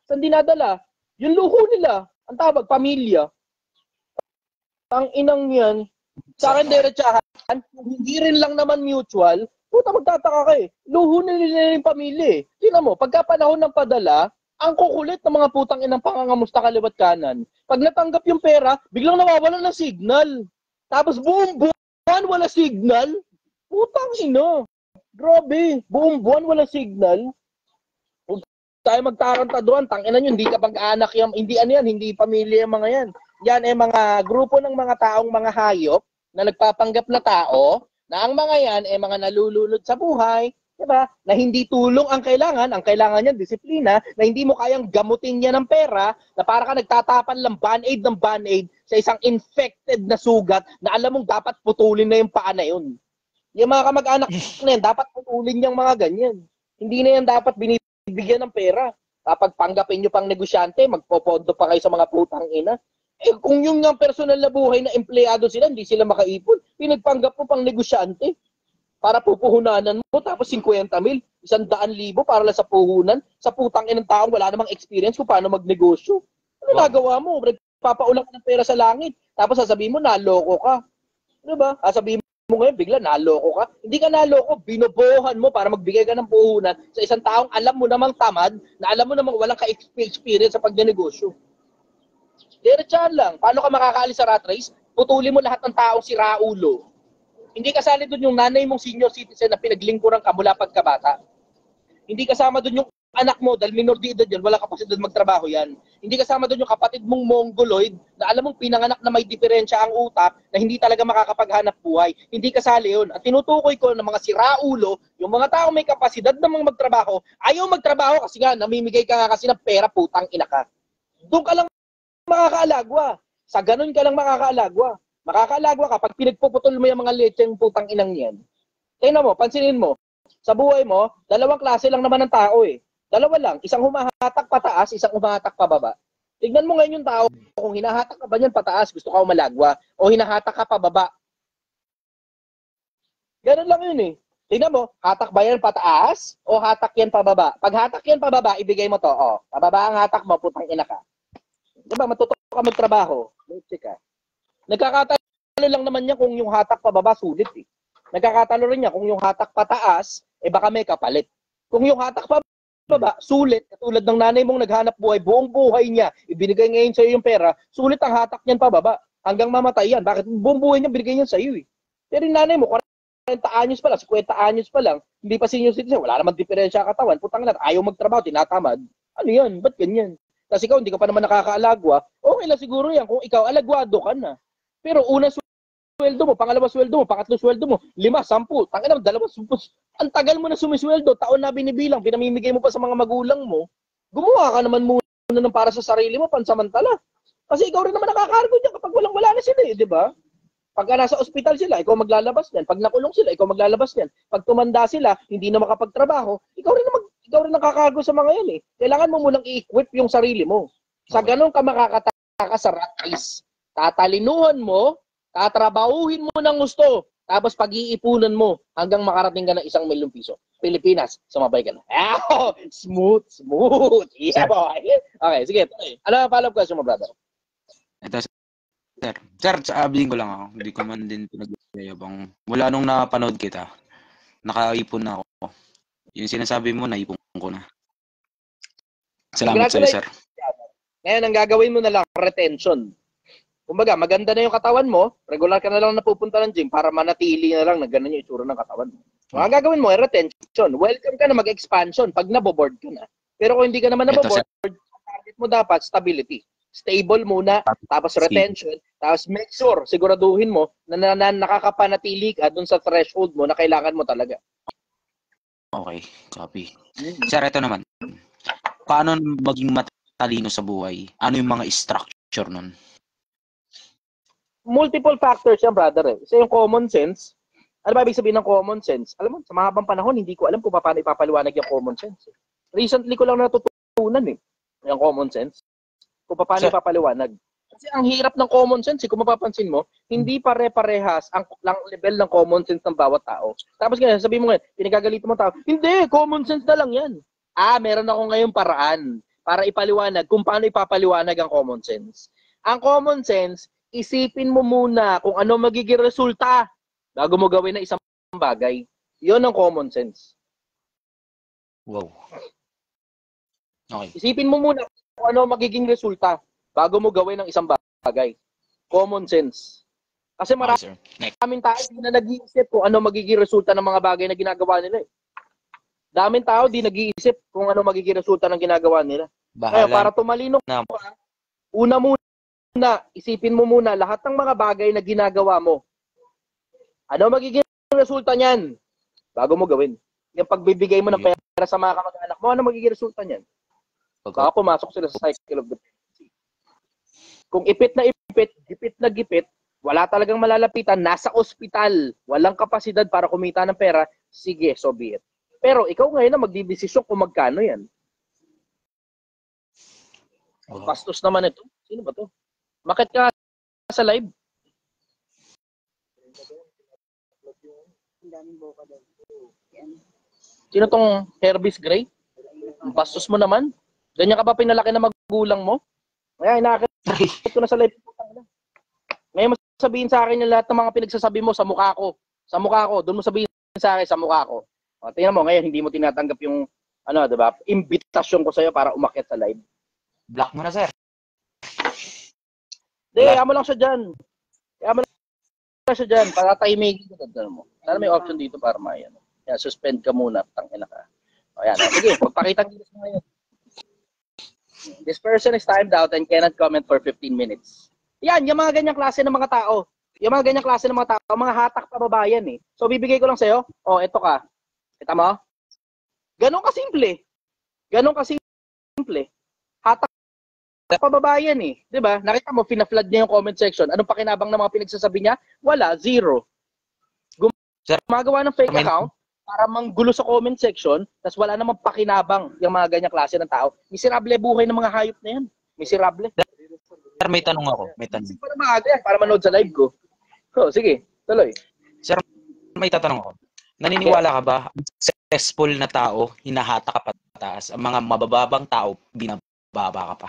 Saan dinadala? Yung luho nila. Ang tawag, pamilya. Ang inang yan. Sa akin, diretsahan. Hindi rin lang naman mutual. Puta, magtataka ka eh. Luho nila yung pamilya eh. Tingnan mo, pagka panahon ng padala, ang kukulit ng mga putang inang pangangamusta kaliwat kanan. Pag natanggap yung pera, biglang nawawalan ng signal. Tapos buong buwan wala signal. Putang ina. Grabe. Buong buwan wala signal. Huwag tayo magtarantaduan. Tangina nyo, hindi ka pag-anak yan. Hindi ano yan, hindi pamilya yung mga yan. Yan ay mga grupo ng mga taong mga hayop na nagpapanggap na tao na ang mga yan ay mga nalulunod sa buhay. Diba? Na hindi tulong ang kailangan niyan disiplina, na hindi mo kayang gamutin niya ng pera, na para ka nagtatapan lang band-aid ng band-aid sa isang infected na sugat na alam mong dapat putulin na yung paa na yun. Yung mga kamag-anak na yan, dapat putulin yung mga ganyan. Hindi na yan dapat binibigyan ng pera. Kapag panggapin nyo pang negosyante, magpopondo pa kayo sa mga putang ina. Eh kung yung personal na buhay na empleyado sila, hindi sila makaipon, pinagpanggap mo pang negosyante. Para pupuhunanan mo, tapos 50,000, 100,000 para lang sa puhunan, sa putang inang taong wala namang experience kung paano magnegosyo. Ano nagawa mo? Nagpapaulang ka ng pera sa langit, tapos sasabihin mo, naloko ka. Ano ba? Sasabihin mo ngayon, bigla, naloko ka. Hindi ka naloko, binobohan mo para magbigay ka ng puhunan sa isang taong alam mo namang tamad, na alam mo namang walang ka-experience sa pagnenegosyo. Diretsahan lang. Paano ka makakaalis sa rat race? Putulin mo lahat ng taong si Raulo. Hindi kasali doon yung nanay mong senior citizen na pinaglingkuran ka mula pagkabata. Hindi kasama doon yung anak mo dahil minor de edad yan, wala kapasidad magtrabaho yan. Hindi kasama doon yung kapatid mong mongoloid na alam mong pinanganak na may diferensya ang utak na hindi talaga makakapaghanap buhay. Hindi kasali yun. At tinutukoy ko ng mga siraulo, yung mga tao may kapasidad na mga magtrabaho, ayaw magtrabaho kasi nga namimigay ka nga kasi ng pera, putang ina ka. Doon ka lang makakaalagwa. Sa ganun ka lang makakaalagwa. Makakaalagwa ka pag pinagpuputol mo yung mga lecheng putang inang yan. Tingnan mo, pansinin mo, sa buhay mo, dalawang klase lang naman ng tao eh. Dalawa lang, isang humahatak pataas, isang humahatak pababa. Tignan mo ngayon yung tao, kung hinahatak ka ba niyan pataas, gusto ka umalagwa, o hinahatak ka pababa. Ganun lang yun eh. Tignan mo, hatak ba yan pataas, o hatak yan pababa? Pag hatak yan pababa, ibigay mo to, pababa ang hatak mo, putang ina ka. Diba, matuto ka magtrabaho, leche ka. Nagkakatalo lang naman niya kung yung hatak pababa sulit eh. Nagkakatalo rin niya kung yung hatak pataas, baka may kapalit. Kung yung hatak baba, sulit, katulad ng nanay mong naghanap buhay, buong buhay niya, ibinigay ngayon sa'yo yung pera, sulit ang hatak niyan pababa, hanggang mamatay yan. Bakit? Buong buhay niya, binigay niyan sa'yo eh. Pero yung nanay mo, 40 anyos pa lang, 50 anyos pa lang, hindi pa senior citizen, wala naman diferensya katawan, putang na, ayaw magtrabaho, tinatamad. Ano yan? Ba't ganyan? Kasi ikaw, hindi ka pa naman nakakaalagwa, okay lang siguro yan kung ikaw alagwado ka na. Pero unang sweldo mo, pangalawang sweldo mo, pangatlong sweldo mo, 5, 10, tangina, 20. Ang tagal mo na sumisweldo, taon na binibilang, pinamimigay mo pa sa mga magulang mo, gumawa ka naman muna ng para sa sarili mo, pansamantala. Kasi ikaw rin naman nakakargo niyan kapag walang-wala na sila eh, di ba? Pagka nasa ospital sila, ikaw maglalabas niyan. Pag nakulong sila, ikaw maglalabas niyan. Pag tumanda sila, hindi na makapagtrabaho, ikaw rin nakakargo sa mga yan eh. Kailangan mo munang i-equip yung sarili mo. Sa ganun ka makakatakas sa rat race. Tatalinuhan mo, tatrabahuhin mo ng gusto, tapos pag-iipunan mo hanggang makarating ka ng 1 milyong piso. Pilipinas, sumabay ka na. Oh, smooth. Yeah, boy. Okay, sige. Ano ang follow-up question mo, brother? Ito, sir, sabihin ko lang ako. Hindi ko man din pinagyayabang. Mula nung napanood kita, nakaipon na ako. Yung sinasabi mo, naipon ko na. Salamat sa'yo, sir. Ngayon, ang gagawin mo na lang, retention. Kumbaga, maganda na yung katawan mo, regular ka na lang napupunta ng gym para manatili na lang na ganun yung itsura ng katawan mo. Ang gagawin mo ay retention. Welcome ka na mag-expansion pag naboboard ka na. Pero kung hindi ka naman naboboard, target mo dapat stability. Stable muna, tapos retention, tapos make sure, siguraduhin mo na nakakapanatili ka dun sa threshold mo na kailangan mo talaga. Okay, copy. Sir, ito naman. Paano maging matalino sa buhay? Ano yung mga structure nun? Multiple factors yan, brother. Isa yung common sense. Ano ba ibig sabihin ng common sense? Alam mo, sa mahabang panahon, hindi ko alam kung paano ipapaliwanag yung common sense. Recently ko lang natutunan yung common sense. Kung paano ipapaliwanag. Kasi ang hirap ng common sense, kung mapapansin mo, hindi pare-parehas ang level ng common sense ng bawat tao. Tapos ganyan, sabihin mo ngayon, pinagagalito mo tao, hindi, common sense na lang yan. Meron ako ngayong paraan para ipaliwanag kung paano ipapaliwanag ang common sense. Ang common sense, isipin mo muna kung ano magiging resulta bago mo gawin na isang bagay. Yun ang common sense. Wow. Okay. Isipin mo muna kung ano magiging resulta bago mo gawin ng isang bagay. Common sense. Kasi maraming tao di na nag-iisip kung ano magiging resulta ng mga bagay na ginagawa nila eh. Daming tao di nag-iisip kung ano magiging resulta ng ginagawa nila. Kaya para tumalino ka, una muna, isipin mo muna lahat ng mga bagay na ginagawa mo. Ano magiging resulta niyan bago mo gawin? Yung pagbibigay mo ng pera sa mga kamag-anak mo, ano magiging resulta niyan? Baka pumasok sila sa cycle of dependency. Kung ipit na gipit, wala talagang malalapitan, nasa ospital, walang kapasidad para kumita ng pera, sige, so be it. Pero ikaw ngayon na magdidesisyon kung magkano yan. Bastos naman ito. Sino ba to? Bakit ka sa live? Sino tong Herbis Gray? Bastos mo naman. Ganyan ka ba pinalaki na magulang mo? Kaya inakit ko na sa live. Ngayon sabihin sa akin yung lahat ng mga pinagsasabi mo sa mukha ko. Sa mukha ko. Doon mo sabihin sa akin sa mukha ko. O, tingnan mo, ngayon hindi mo tinatanggap yung diba? Imbitasyon ko sa'yo para umakyat sa live. Block mo na, sir. Hindi, kaya mo lang siya dyan. Para timing. Sana may option dito para mayan. Kaya suspend ka muna. Tangina ka. O yan. Sige, magpakita ng gilas mo ngayon. This person is timed out and cannot comment for 15 minutes. Yan, yung mga ganyang klase ng mga tao. Mga hatak pababayan eh. So, bibigay ko lang sa'yo. O, eto ka. Kita mo? Ganon kasimple. Hatak pababayan eh. Diba? Nakita mo, fina-flood niya yung comment section. Anong pakinabang ng mga pinagsasabi niya? Wala. Zero. Gumagawa ng fake account para manggulo sa comment section, tapos wala namang pakinabang yung mga ganyang klase ng tao. Miserable buhay ng mga hayop na yan. Miserable. Sir, may tanong ako. Para maaga yan, para manood sa live ko. So, sige, tuloy. Sir, may tatanong ako. Naniniwala ka ba successful na tao, hinahata ka pataas? Ang mga mabababang tao, binababa ka pa?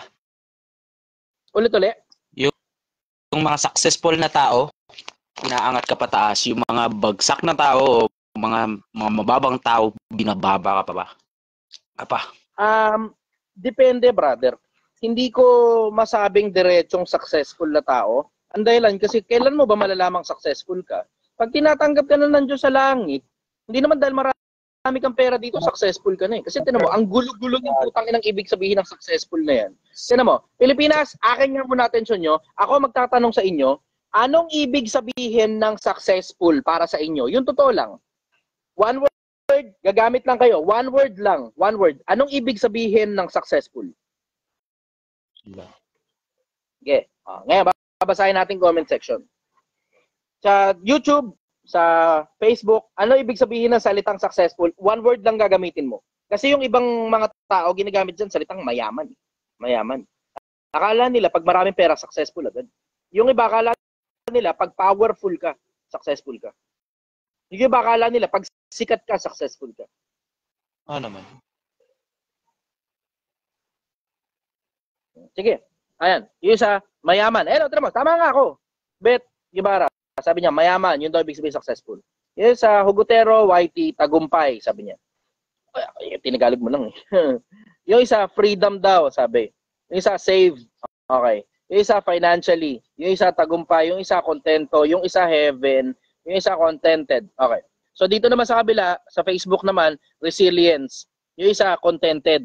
Ulit-ulit? Yung mga successful na tao, inaangat ka pataas. Yung mga bagsak na tao, mga mababang tao, binababa ka pa ba? Depende, brother. Hindi ko masabing diretsong successful na tao. Ang dahilan kasi kailan mo ba malalamang successful ka? Pag tinatanggap ka na ng Diyos sa langit, hindi naman dahil marami kang pera dito, successful ka na eh. Kasi tinan mo, ang gulo-gulo ng putang inang ibig sabihin ng successful na yan. Tinan mo, Pilipinas, akin nga muna atensyon nyo. Ako magtatanong sa inyo, anong ibig sabihin ng successful para sa inyo? Yung totoo lang. One word, gagamit lang kayo. One word lang. One word. Anong ibig sabihin ng successful? Okay. Ngayon, babasahin natin comment section. Sa YouTube, sa Facebook, ano ibig sabihin ng salitang successful? One word lang gagamitin mo. Kasi yung ibang mga tao, ginagamit dyan salitang mayaman. Mayaman. Akala nila, pag maraming pera, successful agad. Yung iba, akala nila, pag powerful ka, successful ka. Yung iba, akala nila, pag sikat ka, successful ka. Naman. Sige. Ayan. Yung isa, mayaman. Tama nga ako. Bet Guevara. Sabi niya, mayaman. Yun daw ibig sabihin successful. Yung isa, Hugutero, YT, tagumpay. Sabi niya. Ay, tinagalog mo lang eh. Yung isa, freedom daw. Sabi. Yung isa, save. Okay. Yung isa, financially. Yung isa, tagumpay. Yung isa, contento. Yung isa, heaven. Yung isa, contented. Okay. So, dito naman sa kabila, sa Facebook naman, resilience. Yung isa, contented.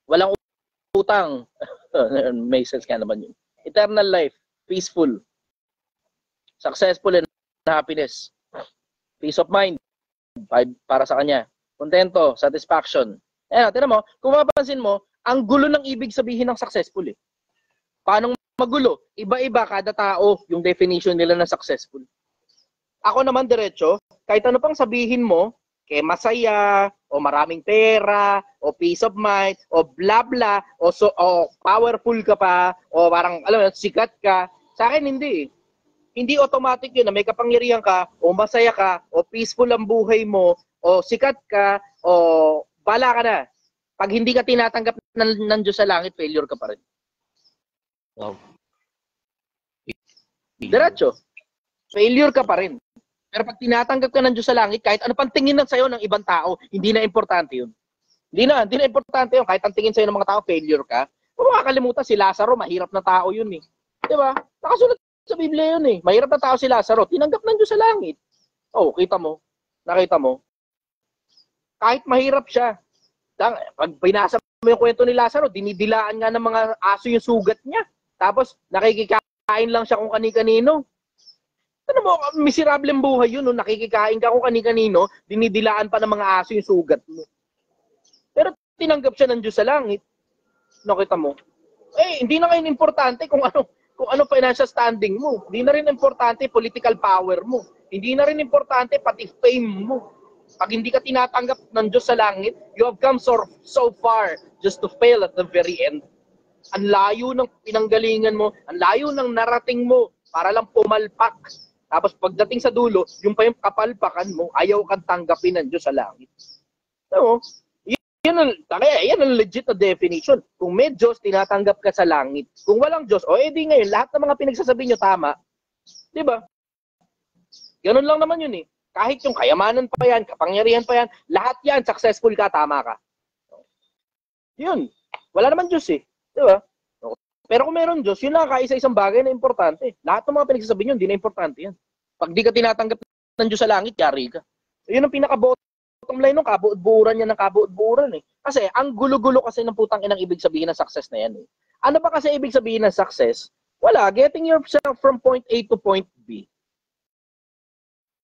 Walang utang. May sense ka naman yun. Eternal life. Peaceful. Successful and happiness. Peace of mind. Para sa kanya. Contento. Satisfaction. Tignan mo, kung mapapansin mo, ang gulo ng ibig sabihin ng successful eh. Paano magulo? Iba-iba kada tao yung definition nila ng successful. Ako naman diretso, kahit ano pang sabihin mo, kay masaya, o maraming pera, o peace of mind, o bla bla, o powerful ka pa, o parang, alam mo, sikat ka. Sa akin, hindi. Hindi automatic yun na may kapangyarihan ka, o masaya ka, o peaceful ang buhay mo, o sikat ka, o bala ka na. Pag hindi ka tinatanggap ng Diyos sa langit, failure ka pa rin. Wow. Diretso. Failure ka pa rin. Pero pag tinatanggap ka ng Diyos sa langit, kahit ano pang tingin na sa'yo ng ibang tao, hindi na importante yun. Hindi na importante yun. Kahit ang tingin sa'yo ng mga tao, failure ka. Kung makakalimutan, si Lazaro, mahirap na tao yun eh. Di ba? Nakasulat sa Biblia yun eh. Mahirap na tao si Lazaro. Tinanggap ng Diyos sa langit. Oh, kita mo. Nakita mo. Kahit mahirap siya. Pag binasa mo yung kwento ni Lazaro, dinidilaan nga ng mga aso yung sugat niya. Tapos, nakikikain lang siya kung kani-kanino. Ano mo, miserable ang buhay yun, no? Nakikikain ka kung kani-kanino, dinidilaan pa ng mga aso yung sugat mo. Pero tinanggap siya ng Diyos sa langit. Nakita mo? Hindi na ngayon importante kung ano financial standing mo. Hindi na rin importante political power mo. Hindi na rin importante pati fame mo. Pag hindi ka tinatanggap ng Diyos sa langit, you have come so far just to fail at the very end. Ang layo ng pinanggalingan mo, ang layo ng narating mo para lang pumalpak. Tapos pagdating sa dulo, yung pa yung kapalpakan mo, ayaw kang tanggapin ng Diyos sa langit. So, yan ang legit na definition. Kung may Diyos, tinatanggap ka sa langit. Kung walang Diyos, di ngayon, lahat ng mga pinagsasabi nyo tama. Diba? Ganun lang naman yun eh. Kahit yung kayamanan pa yan, kapangyarihan pa yan, lahat yan, successful ka, tama ka. Yun. Wala naman Diyos eh. Diba? Pero kung meron Diyos, yun lang kaisa-isang bagay na importante. Lahat ng mga pinagsasabi nyo, hindi na importante yan. Pag di ka tinatanggap ng Diyos sa langit, yari ka. So, yun ang pinaka-bottom line ng kabuod-buuran yan ng kabuod-buuran eh. Kasi ang gulo-gulo kasi ng putang inang ibig sabihin ng success na yan eh. Ano ba kasi ibig sabihin ng success? Wala, getting yourself from point A to point B.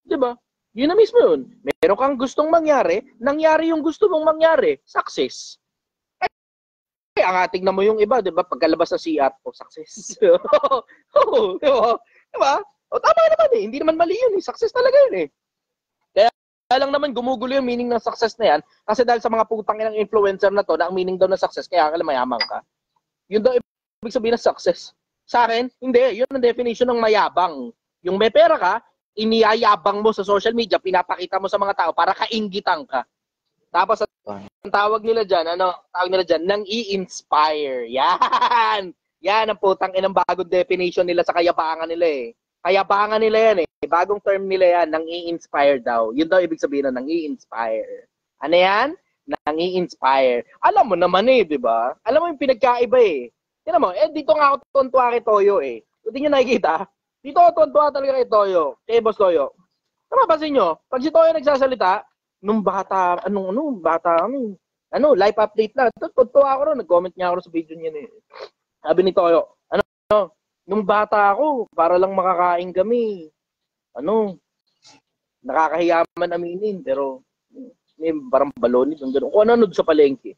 Diba? Yun na mismo yun. Meron kang gustong mangyari, nangyari yung gusto mong mangyari, success. Tingnan mo yung iba, di ba? Pagkalabas sa CR, success. Diba? Tama naman eh. Hindi naman mali yun eh. Success talaga yun eh. Kaya lang naman gumugulo yung meaning ng success na yan kasi dahil sa mga putang inang influencer na to na ang meaning daw ng success, kaya mayaman ka. Yun daw ibig sabihin ng success. Sa akin, hindi. Yun ang definition ng mayabang. Yung may pera ka, iniyayabang mo sa social media, pinapakita mo sa mga tao para kaingitan ka. Tapos, ang tawag nila dyan, nang i-inspire. Yan! Yan ang putang inang bagong definition nila sa kayabangan nila eh. Kayabangan nila yan eh. Bagong term nila yan, nang i-inspire daw. Yun daw ibig sabihin ng nang i-inspire. Ano yan? nangi-inspire. Alam mo naman di ba? Alam mo yung pinagkaiba Tingnan mo, dito nga ako tuntua kay Toyo Hindi nyo nakikita? Dito ako tuntua talaga kay Toyo, kay Boss Toyo. Napapansin nyo, pag si Toyo nagsasalita, live update na. Tuntua ako ron, nag-comment niya ako sa video niya Sabi ni Toyo, nung bata ako, para lang makakain kami. Nakakahiya man aminin, pero may parang balon nito. Kung ano sa palengke.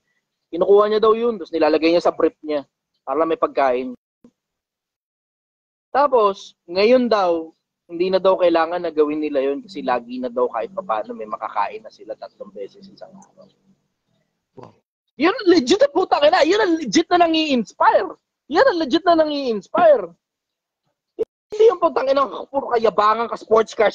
Kinukuha niya daw yun, tapos nilalagay niya sa brief niya para lang may pagkain. Tapos, ngayon daw, hindi na daw kailangan na gawin nila yun kasi lagi na daw kahit paano may makakain na sila 3 beses isang araw. Wow. Yun legit na puta kina. Yun ang legit na nangi-inspire. Hindi yung putang inang puro kayabangan ka sports car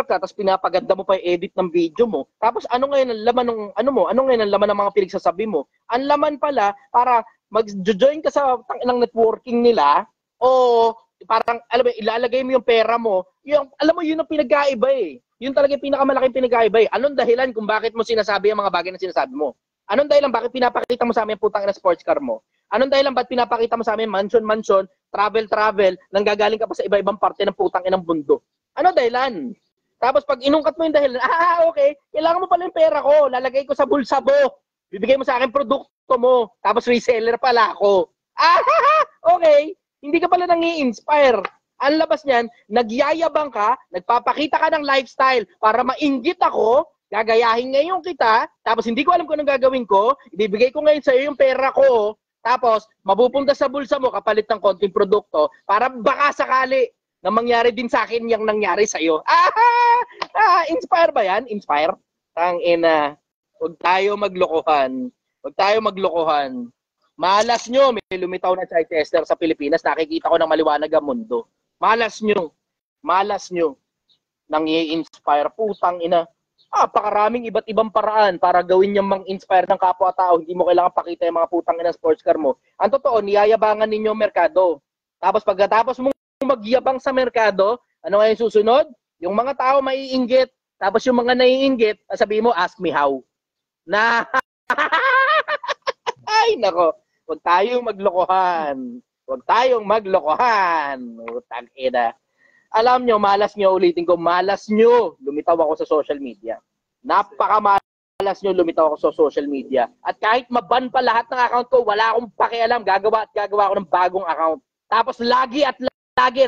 tapos pinapaganda mo pa yung edit ng video mo. Tapos ano ngayon ang laman ng ano ngayon ang laman ng mga pinagsasabi mo? Ang laman pala para mag-join ka sa tanginang networking nila o parang alam mo ilalagay mo yung pera mo. Yung alam mo yun ang pinagkaiba Yun talaga yung pinakamalaking pinagkaiba Anong dahilan kung bakit mo sinasabi ang mga bagay na sinasabi mo? Anong dahilan bakit pinapakita mo sa amin putang ina sports car mo? Anong dahilan ba't pinapakita mo sa amin mansion, travel, nang gagaling ka pa sa iba-ibang parte ng putang inang mundo? Ano dahilan? Tapos pag inungkat mo yung dahilan, okay, kailangan mo pala yung pera ko, lalagay ko sa bulsa mo, bibigay mo sa akin produkto mo, tapos reseller pala ako. Okay, hindi ka pala nangi-inspire. Ang labas niyan, nagyayabang ka, nagpapakita ka ng lifestyle para mainggit ako, gagayahin ngayon kita, tapos hindi ko alam kung anong gagawin ko, ibibigay ko ngayon sa iyo yung pera ko, tapos mapupunta sa bulsa mo kapalit ng konting produkto para baka sakali na mangyari din sa akin yung nangyari sa iyo. Inspire ba yan? Inspire? Tangina. Huwag tayo maglokohan. Malas nyo, may lumitaw na child tester sa Pilipinas, nakikita ko ng maliwanag ang mundo. Malas nyo. Nang i-inspire, putang ina. Pakaraming iba't ibang paraan para gawin niyang mang-inspire ng kapwa-tao. Hindi mo kailangan pakita yung mga putang ina sports car mo. Ang totoo, niyayabangan ninyo ang merkado. Tapos pagkatapos mong magyabang sa merkado, ano nga yung susunod? Yung mga tao maiinggit. Tapos yung mga naiinggit, sabihin mo, ask me how. Ay, nako. Huwag tayong maglokohan. Utang ina. Alam nyo, ulitin ko, malas nyo. Lumitaw ako sa social media. Napakamalas nyo lumitaw ako sa social media. At kahit maban pa lahat ng account ko, wala akong pakialam. Gagawa ako ng bagong account. Tapos lagi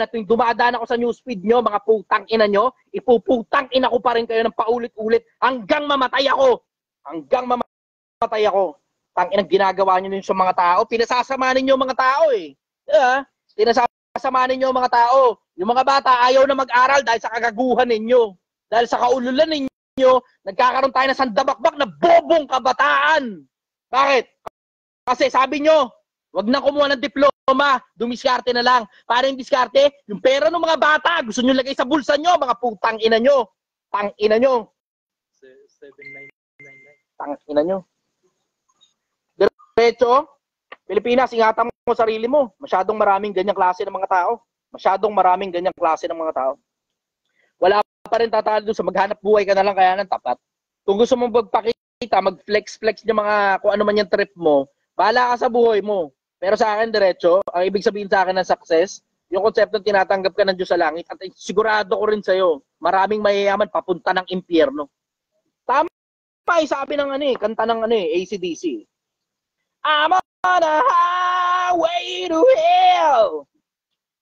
na tuwing dumadaan ako sa newsfeed nyo, mga putang ina nyo, ipuputang ina ko pa rin kayo ng paulit-ulit hanggang mamatay ako. Tanginang ginagawa nyo sa mga tao. Pinasasama ninyo mga tao Pinasasama ninyo mga tao. Yung mga bata ayaw na mag-aral dahil sa kagaguhan ninyo. Dahil sa kaululan ninyo, nagkakaroon tayo ng sandabakbak na bobong kabataan. Bakit? Kasi sabi nyo, wag na kumuha ng diploma, dumiskarte na lang. Para yung diskarte, yung pera ng mga bata, gusto nyo lagay sa bulsa nyo, mga putang ina nyo. Tang ina nyo. 7999. Tang ina nyo. Diretso, Pilipinas, ingatan mo sarili mo. Masyadong maraming ganyang klase ng mga tao. Wala pa rin tatalo doon sa maghanap buhay ka na lang kaya ng tapat. Kung gusto mong magpakita, mag-flex yung mga kung ano man yung trip mo, bahala ka sa buhay mo. Pero sa akin, diretso, ang ibig sabihin sa akin ng success, yung konsepto tinatanggap ka ng Diyos sa langit, at sigurado ko rin sa'yo, maraming mayayaman papunta ng impyerno. Tama, sabi ng kanta ng AC/DC. I'm on a highway to hell.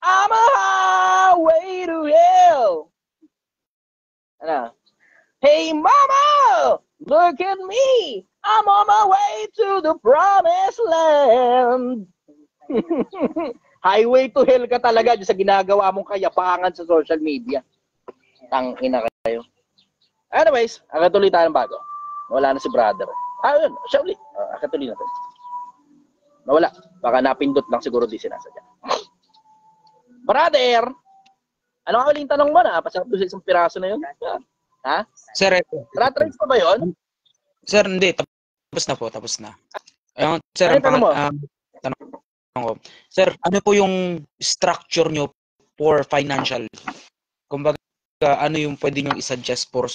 I'm a highway to hell. Hey mama, look at me. I'm on my way to the promised land. Highway to hell ka talaga sa ginagawa mong kayabangan sa social media. Tangina kayo. Anyways, akatuloy tayo ng bago. Wala na si brother. Yun, siya ulit. Akatuloy natin. Nawala. Baka napindot lang siguro di sinasadya. Brother! Ano ang huling tanong mo na? Pasarap doon sa isang piraso na yun? Ha? Sir, Rat-race pa ba yun? Sir, hindi. Tapos na. Sir, ano tanong mo? Tanong ko. Sir, ano po yung structure nyo for financial? Kumbaga, ano yung pwede nyo i-suggest for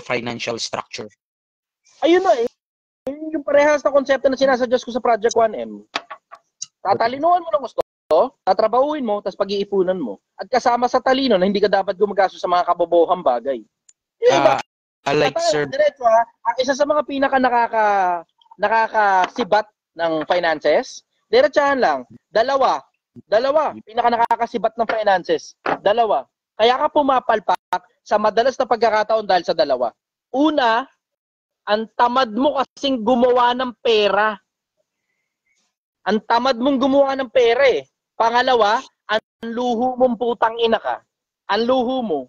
financial structure? Ayun na parehas na konsepto na sinasuggest ko sa Project 1M. Tatalinuhan mo ng gusto, tatrabahuin mo, tapos pag-iipunan mo. At kasama sa talino na hindi ka dapat gumagastos sa mga kabobohang bagay. Diba? Like, sir. Diretso, ang isa sa mga pinaka nakakasibat ng finances, diretsahan lang, dalawa, pinaka nakakasibat ng finances, dalawa. Kaya ka pumapalpak sa madalas na pagkakataon dahil sa dalawa. Una, ang tamad mo kasing gumawa ng pera. Ang tamad mong gumawa ng pera eh. Pangalawa, ang luho mong putang ina ka. Ang luho mo.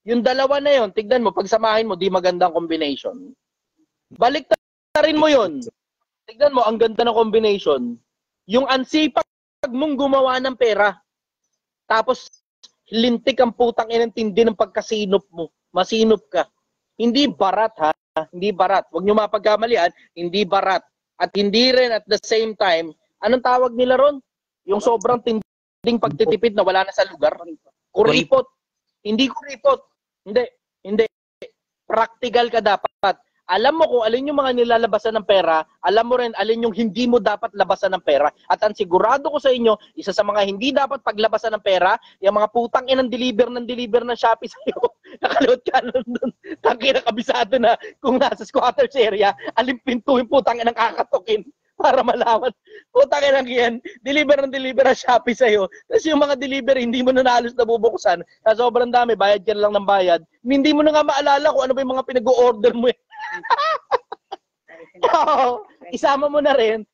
Yung dalawa na yon, tignan mo, pagsamahin mo, di magandang combination. Balik rin mo yon. Tignan mo, ang ganda ng combination. Yung ansipag mong gumawa ng pera. Tapos, lintik ang putang inang tindi ng pagkasinop mo. Masinop ka. Hindi barat ha. Hindi barat. Huwag nyo mapagkamalian, hindi barat. At hindi rin at the same time, anong tawag nila ron? Yung sobrang tinding pagtitipid na wala na sa lugar. Kuripot. Hindi kuripot. Hindi. Practical ka dapat. Alam mo kung alin yung mga nilalabasan ng pera, alam mo rin alin yung hindi mo dapat labasan ng pera. At ang sigurado ko sa inyo, isa sa mga hindi dapat paglabasan ng pera, yung mga putang inang deliver ng Shopee sa'yo. Nakalot ka nun. Tangki na kabisado na kung nasa squatters area, alin pinto yung putang inang kakatukin para malaman. Putang inang yan, deliver ng Shopee sa'yo. Tapos yung mga delivery, hindi mo na halos nabubuksan. Sa sobrang dami, bayad ka na lang ng bayad. Hindi mo na nga maalala kung ano ba yung mga pinag-o-order mo eh. Isama mo na rin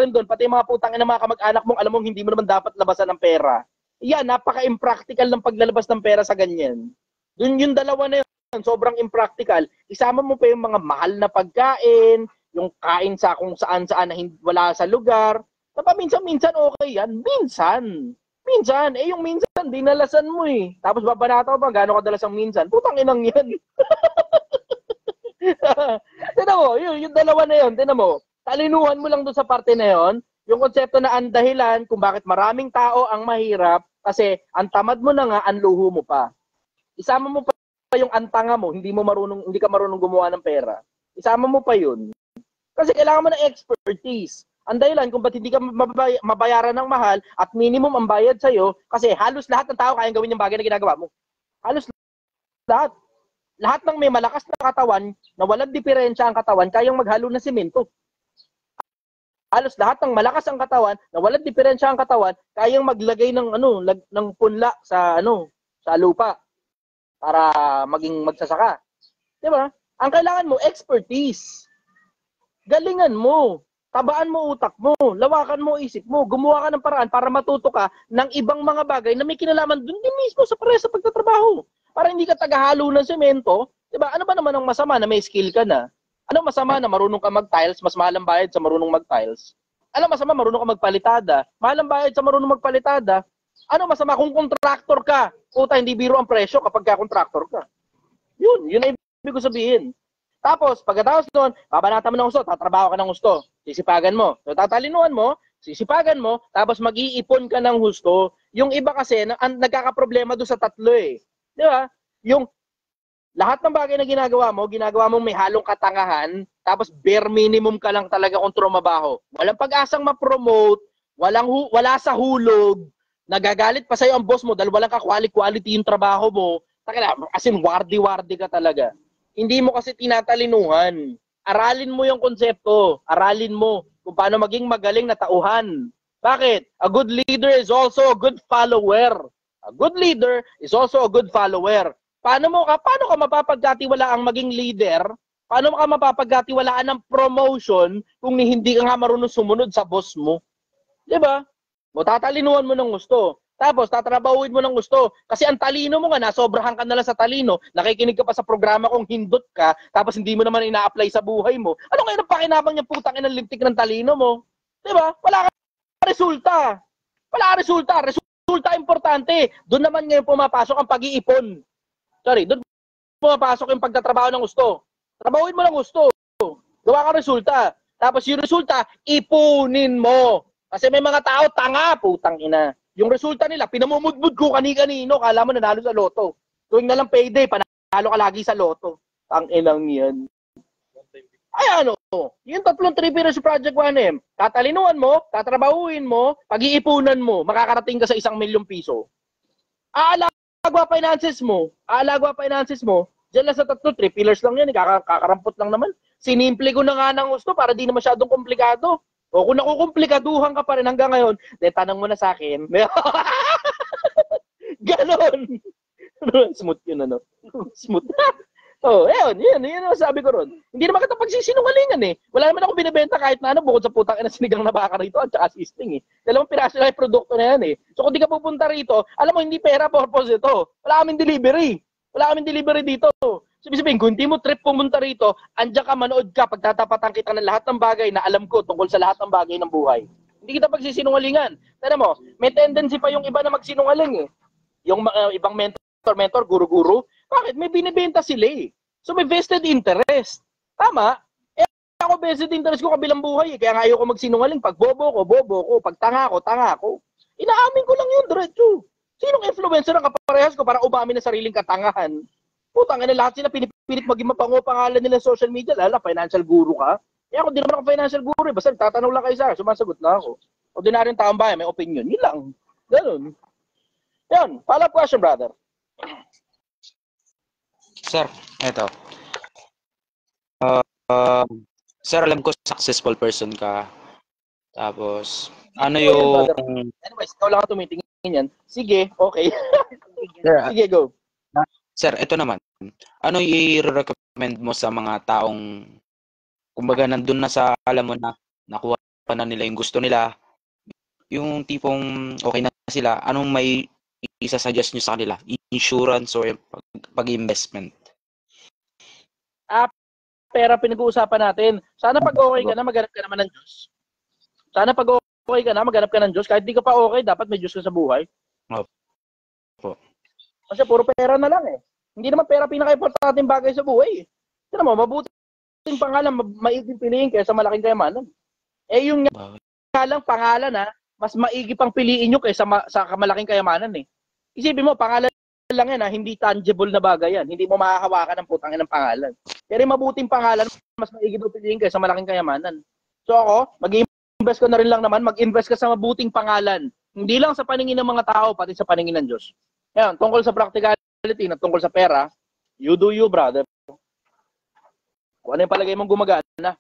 doon pati yung mga putang ina mga kamag-anak mong alam mong hindi mo naman dapat labasan ng pera. Yan, napaka-impractical ng paglalabas ng pera sa ganyan. Doon yung dalawa na yun, sobrang impractical. Isama mo pa yung mga mahal na pagkain, yung kain sa kung saan-saan na wala sa lugar. Minsan okay yan. Minsan, yung minsan, dinalasan mo eh. Tapos babanataw pa, gano'n kadalas ang minsan. Putang inang yan. Tinan mo, yung dalawa na yun, tinan mo, talinuhan mo lang doon sa parte na yun, yung konsepto na ang dahilan kung bakit maraming tao ang mahirap, kasi ang tamad mo na nga, ang luho mo pa. Isama mo pa yung antanga mo, hindi ka marunong gumawa ng pera. Isama mo pa yun. Kasi kailangan mo ng expertise. Ang dahilan kung ba't hindi ka mabayaran ng mahal at minimum ang bayad sa'yo, kasi halos lahat ng tao kayang gawin yung bagay na ginagawa mo. Halos lahat. Lahat ng may malakas na katawan, na walang diferensya ang katawan, kayang maghalo ng simento. Halos lahat ng malakas ang katawan, na walang diferensya ang katawan, kayang maglagay ng ng punla sa lupa para maging magsasaka. 'Di ba? Ang kailangan mo expertise. Galingan mo, tabaan mo utak mo, lawakan mo isip mo, gumawa ka ng paraan para matuto ka ng ibang mga bagay na may kinalaman dun din mismo sa sa pagtatrabaho. Para hindi ka tagahalo ng semento, 'di ba? Ano ba naman ang masama na may skill ka na? Ano masama na marunong ka mag-tiles, mas mahal ang bayad sa marunong mag-tiles? Ano masama marunong ka magpalitada? Mahal ang bayad sa marunong magpalitada. Ano masama kung contractor ka? Puta, hindi biro ang presyo kapag ka contractor ka. Yun ang ibig ko sabihin. Tapos, pagkatapos doon, babanatan mo ng gusto, tatrabaho ka ng gusto, sisipagan mo. So, tatalinuhan mo, sisipagan mo, tapos mag-iipon ka ng gusto. Yung iba kasi, nagkakaproblema doon sa tatlo eh. Di ba? Yung lahat ng bagay na ginagawa mo may halong katangahan, tapos bare minimum ka lang talaga kung trumabaho. Walang pag-asang ma-promote, wala sa hulog, nagagalit pa sa'yo ang boss mo dahil walang ka-quality yung trabaho mo. As in, wardi-wardi ka talaga. Hindi mo kasi tinatalinuhan. Aralin mo yung konsepto. Aralin mo kung paano maging magaling na tauhan. Bakit? A good leader is also a good follower. A good leader is also a good follower. Paano ka mapapagkatiwalaan ang maging leader? Paano ka mapapagkatiwalaan ng promotion kung hindi ka nga marunong sumunod sa boss mo? 'Di ba? Tatalinuhan mo ng gusto. Tapos tatrabahuin mo ng gusto. Kasi ang talino mo nga, nasobrahan ka na lang sa talino. Nakikinig ka pa sa programa kung hindot ka, tapos hindi mo naman ina-apply sa buhay mo. Ano ngayon ang pakinabang niyang putang inang lintik ng talino mo? 'Di ba? Wala ka resulta. Resulta importante. Doon naman ngayon pumapasok ang pag-iipon. Doon pumapasok yung pagtatrabaho ng gusto. Trabahuin mo ng gusto. Gawa ka resulta. Tapos yung resulta, ipunin mo. Kasi may mga tao, tanga, putang ina. Yung resulta nila, pinamumudmud ko kani-kanino, kala mo nanalo sa loto. Tuwing na lang payday, panalo ka lagi sa loto. Ang inang yan. Ay ano, Yung tatlong 3 pillars project 1M, tatalinuhan mo, tatrabahuin mo, pag-iipunan mo, makakarating ka sa 1 milyong piso. Aalagwa finances mo, dyan lang sa 3 pillars lang yan, kakarampot lang naman. Sinimple ko na nga ng gusto para di na masyadong komplikado. O kung nakukomplikaduhan ka pa rin hanggang ngayon, tanong mo na sa akin. Ganon. Smooth yun, ano? Smooth. Yun ang sabi ko ron. Hindi naman kita pagsisinungalingan eh. Wala naman ako binibenta kahit na bukod sa putang ina sinigang na baka rito at saka assisting eh. 2 piraso lang yung produkto na yan eh. So kung di ka pupunta rito, alam mo hindi pera purpose ito. Wala kaming delivery dito. So sabihin, kung hindi mo trip pumunta rito, andyan ka, manood ka, pagtatapatan kita ng lahat ng bagay na alam ko tungkol sa lahat ng bagay ng buhay. Hindi kita pagsisinungalingan. Tignan mo, may tendency pa yung iba na magsinungaling eh. Yung ibang mentor, guru-guru, bakit? May binibenta sila eh. So may vested interest. Tama? Ako vested interest ko kabilang buhay eh. Kaya nga ayoko magsinungaling. Pag bobo ko. Pag tanga ko. Inaamin ko lang yun, diretso. Sinong influencer ang kaparehas ko para umamin na sariling katangahan? Putang ina, lahat sila pinipilit maging mapango pangalan nila sa social media. Lala, financial guru ka. Kaya ako, di naman ako financial guru eh. Basta tatanong lang kayo sa akin, sumasagot na ako. Ordinaryong taong bayan, may opinion. Yun lang. Ganun. Yan. Follow-up question, brother. Sir, eto. Sir, alam ko successful person ka. Tapos, ano yung... Anyways, ikaw lang ang tumitingin yan. Sige, okay. Sir, sige, go. Sir, ito naman. Ano i-recommend mo sa mga taong, kumbaga, nandun na sa, alam mo na, nakuha pa na nila yung gusto nila, yung tipong okay na sila, anong may isa-suggest nyo sa kanila? Insurance or pag-investment? Pera pinag-uusapan natin. Sana pag okay ka na, maghanap ka naman ng Diyos. Sana pag okay ka na, maghanap ka ng Diyos. Kahit di ka pa okay, dapat may Diyos ka sa buhay. Opo. Kasi puro pera na lang eh. Hindi naman pera pinaka-importanteng bagay sa buhay eh. Tignan mo, mabuting pangalan, maiging piliin kaysa malaking kayamanan. Eh yung nga lang pangalan mas maigi pang piliin nyo kaysa sa malaking kayamanan eh. Isipin mo, pangalan lang yan hindi tangible na bagay yan. Hindi mo mahahawakan ng putangin ng pangalan. Pero yung mabuting pangalan, mas maigi pang piliin kaysa malaking kayamanan. So ako, mag-invest ko na rin lang naman, mag-invest ka sa mabuting pangalan. Hindi lang sa paningin ng mga tao, pati sa paningin ng Diyos. Yan, tungkol sa practicality na tungkol sa pera, you do you, brother. Kung ano yung palagay mong gumagana.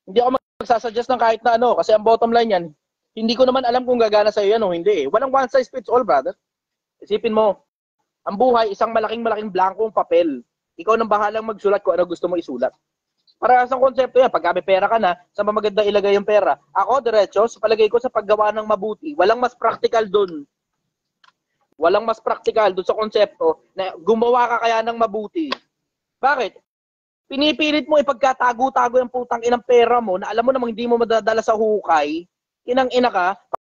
Hindi ako magsasuggest ng kahit na kasi ang bottom line yan, hindi ko naman alam kung gagana sa'yo yan o hindi eh. Walang one size fits all, brother. Isipin mo, ang buhay, isang malaking blankong papel. Ikaw nang bahalang magsulat kung ano gusto mo isulat. Parehas ang konsepto yan. Pag may pera ka na, saan ba maganda ilagay yung pera? Ako, diretso, sa palagay ko sa paggawa ng mabuti, walang mas practical dun. Walang mas practical dun sa konsepto na gumawa ka kaya ng mabuti. Bakit? Pinipilit mo ipagkatago-tago yung putang inang pera mo na alam mo namang hindi mo madadala sa hukay, inang-ina ka,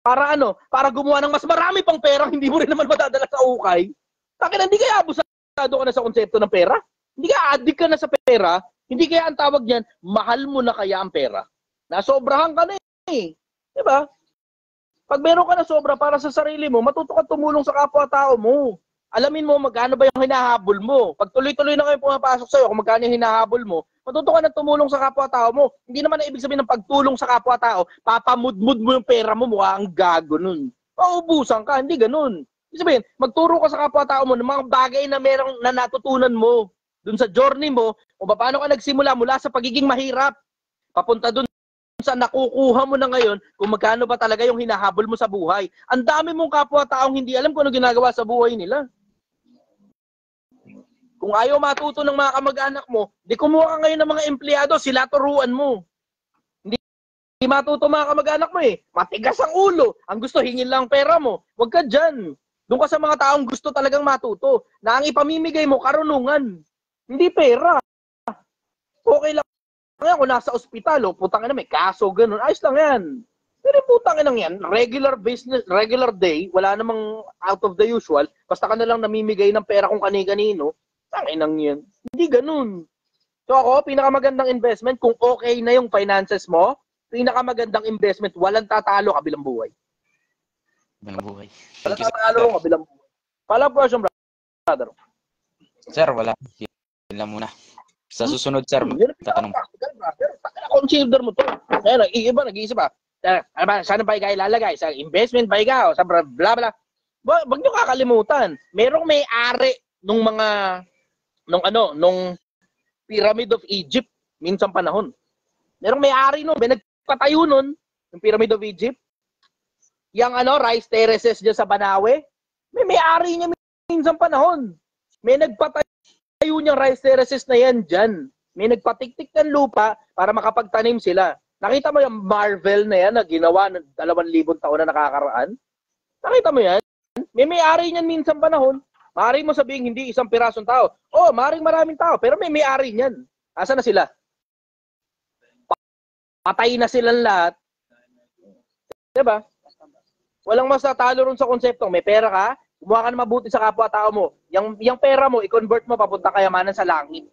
para para gumawa ng mas marami pang pera, hindi mo rin naman madadala sa hukay. Takin, hindi kaya abusado ka na sa konsepto ng pera? Hindi kaya addict ka na sa pera? Hindi kaya ang tawag niyan, mahal mo na kaya ang pera? Nasobrahan ka na eh. Diba? Pag meron ka na sobra para sa sarili mo, matuto ka tumulong sa kapwa-tao mo. Alamin mo magkano ba yung hinahabol mo. Pag tuloy-tuloy na kayo pumapasok sa'yo kung magkano yung hinahabol mo, matuto ka na tumulong sa kapwa-tao mo. Hindi naman na ibig sabihin ng pagtulong sa kapwa-tao, papamudmud mo yung pera mo, mukha ang gago nun. Mauubusan ka, hindi ganun. Ibig sabihin, magturo ka sa kapwa-tao mo ng mga bagay na merong na natutunan mo dun sa journey mo, kung paano ka nagsimula mula sa pagiging mahirap, papunta dun sa nakukuha mo na ngayon, kung magkano ba talaga yung hinahabol mo sa buhay. Ang dami mong kapwa-taong hindi alam kung ano ginagawa sa buhay nila. Kung ayaw matuto ng mga kamag-anak mo, di kumuha ka ngayon ng mga empleyado, sila turuan mo. Hindi matuto mga kamag-anak mo eh. Matigas ang ulo. Ang gusto, hingin lang pera mo. Huwag ka dyan. Doon ka sa mga taong gusto talagang matuto. Na ang ipamimigay mo, karunungan. Hindi pera. Okay lang yan kung nasa ospital, putang ina may kaso, ganun. Ayos lang yan. Pero putang ina yan, regular business, regular day, wala namang out of the usual, basta ka na lang namimigay ng pera kung kani-kanino, tanginang yan. Hindi ganun. So ako, pinakamagandang investment, kung okay na yung finances mo, pinakamagandang investment, walang tatalo kabilang buhay. Kabilang buhay. Walang tatalo kabilang buhay. Follow-up question, brother. Sir, wala. Yun lang muna. Sa susunod, sir, tatanong. consider mo to. Ngayon, nag-iisip pa. Saan ba ikaw ilalagay? Sa investment ba ikaw? Sa bla bla bla. Wag nyo kakalimutan. Merong may-ari nung Pyramid of Egypt minsang panahon. Merong may-ari nun, may nagpatayo nun ng Pyramid of Egypt. Yang rice terraces dyan sa Banawe, may-ari niya minsang panahon. May nagpatayo niyang rice terraces na yan dyan. May nagpatiktik ng lupa para makapagtanim sila. Nakita mo yung marvel na yan na ginawa ng 2,000 taon na nakakaraan? Nakita mo yan? May-ari niyan minsang panahon. Maaari mo sabihin hindi isang pirasong tao. Oh, maaring maraming tao, pero may-ari niyan. Asa na sila? Patay na silang lahat. Diba? Walang mas natalo ron sa konseptong may pera ka, gumawa ka na mabuti sa kapwa-tao mo. Yung pera mo, i-convert mo papunta kayamanan sa langit.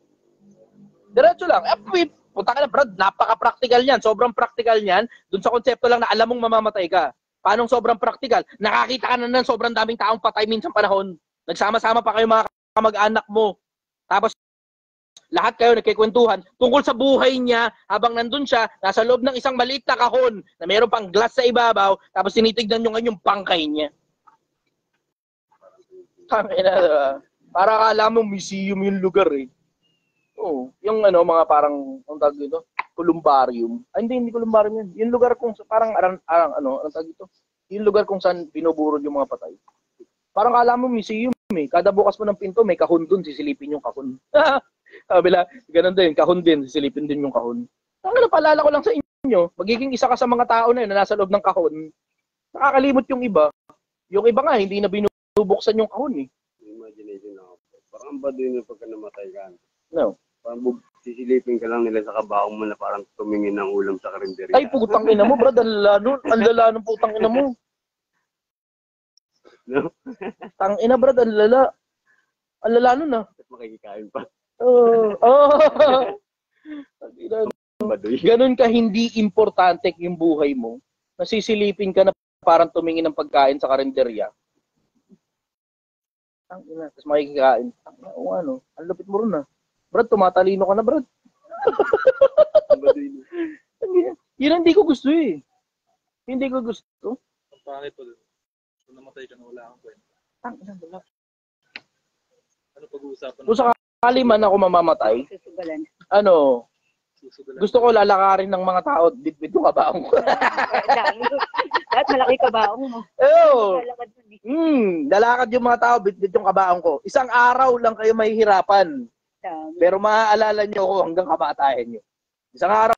Diretso lang. Punta ka na, Brad, napaka-practical niyan. Sobrang practical niyan. Doon sa konsepto lang na alam mong mamamatay ka. Paano sobrang practical? Nakakita ka na ng sobrang daming taong patay minsang panahon. Nagsama-sama pa kayo mga kamag-anak mo. Tapos, lahat kayo nagkikwentuhan tungkol sa buhay niya habang nandun siya, nasa loob ng isang maliit na kahon na mayroon pang glass sa ibabaw, tapos tinitignan nyo ngayon yung pangkay niya. Tangina, diba? Para akala mo museum yung lugar eh. Oo, yung mga parang, ang tawag dito, columbarium. Ay, hindi columbarium yun. Yung lugar kung parang, ang tawag dito, yung lugar kung saan binuburod yung mga patay. Parang akala mo museum eh. Kada bukas mo ng pinto, may kahon dun, sisilipin yung kahon. Kabila, ganun din, kahon din, sisilipin din yung kahon. Paalala ko lang sa inyo, magiging isa ka sa mga tao na yun na nasa loob ng kahon. Nakakalimot yung iba. Yung iba nga, hindi na binubuksan yung kahon eh. Imagination ako. Parang ba din yung pagka namatay ka? No. Parang sisilipin ka lang nila sa kabaong mo na parang tumingin ng ulam sa karinderya. Ay, putang ina mo, brad. Ang lala ng putang ina mo. No? Tang ina, brad. Ang lala. Ang lala nun ah. At makikikain pa. Ganun ka hindi importante yung buhay mo. Nasisilipin ka na parang tumingin ng pagkain sa karinderya. Tang ina. Tapos makikikain. Tang ina, ang lupit mo rin ah. Brad, tumatalino ka na, Brad. Yun hindi ko gusto eh. Hindi ko gusto. Ang pangit po doon. Kung namatay ka na wala kang kwenta. Ano pag-uusapan? Kung sakali man ako mamamatay, gusto ko lalakarin ng mga tao, bitbit yung kabaong ko. Lahat malaki kabaong mo. Lalakad yung mga tao, bitbit yung kabaong ko. Isang araw lang kayo mahihirapan. Pero maaalala nyo ako hanggang kamatayan nyo. Isang araw